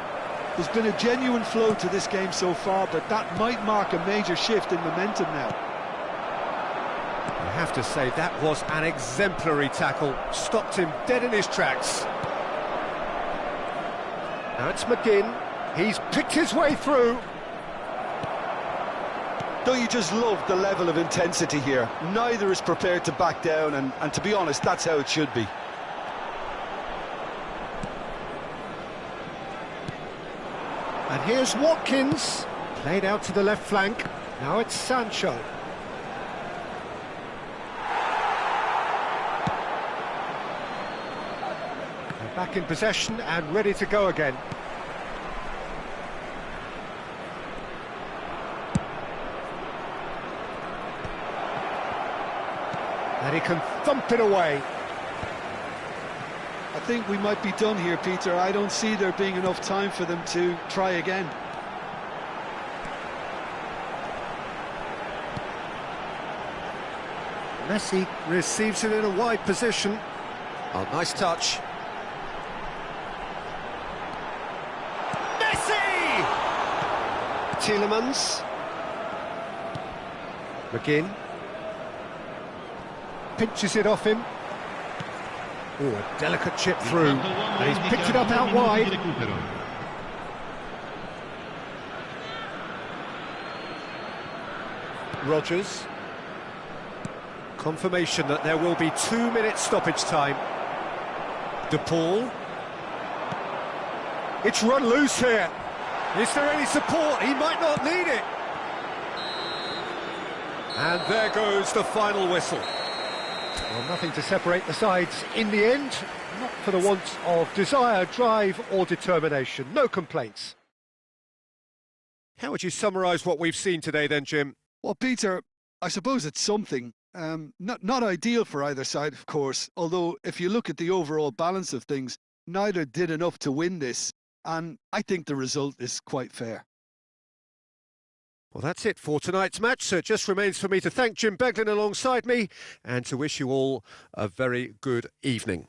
There's been a genuine flow to this game so far, but that might mark a major shift in momentum now. I have to say, that was an exemplary tackle. Stopped him dead in his tracks. Now it's McGinn. He's picked his way through. Don't you just love the level of intensity here? Neither is prepared to back down, and to be honest, that's how it should be. And here's Watkins, played out to the left flank. Now it's Sancho. They're back in possession and ready to go again. And he can thump it away. I think we might be done here, Peter. I don't see there being enough time for them to try again. Messi receives it in a wide position. Oh, nice touch. Messi! Tielemans. McGinn. Pinches it off him. Oh, a delicate chip through, and he's picked it up out wide. Rodgers. Confirmation that there will be 2 minutes stoppage time. De Paul. It's run loose here. Is there any support? He might not need it. And there goes the final whistle. Well, nothing to separate the sides in the end, not for the want of desire, drive or determination. No complaints. How would you summarise what we've seen today then, Jim? Well, Peter, I suppose it's something. Not ideal for either side, of course, although if you look at the overall balance of things, neither did enough to win this, and I think the result is quite fair. Well, that's it for tonight's match, so it just remains for me to thank Jim Beglin alongside me and to wish you all a very good evening.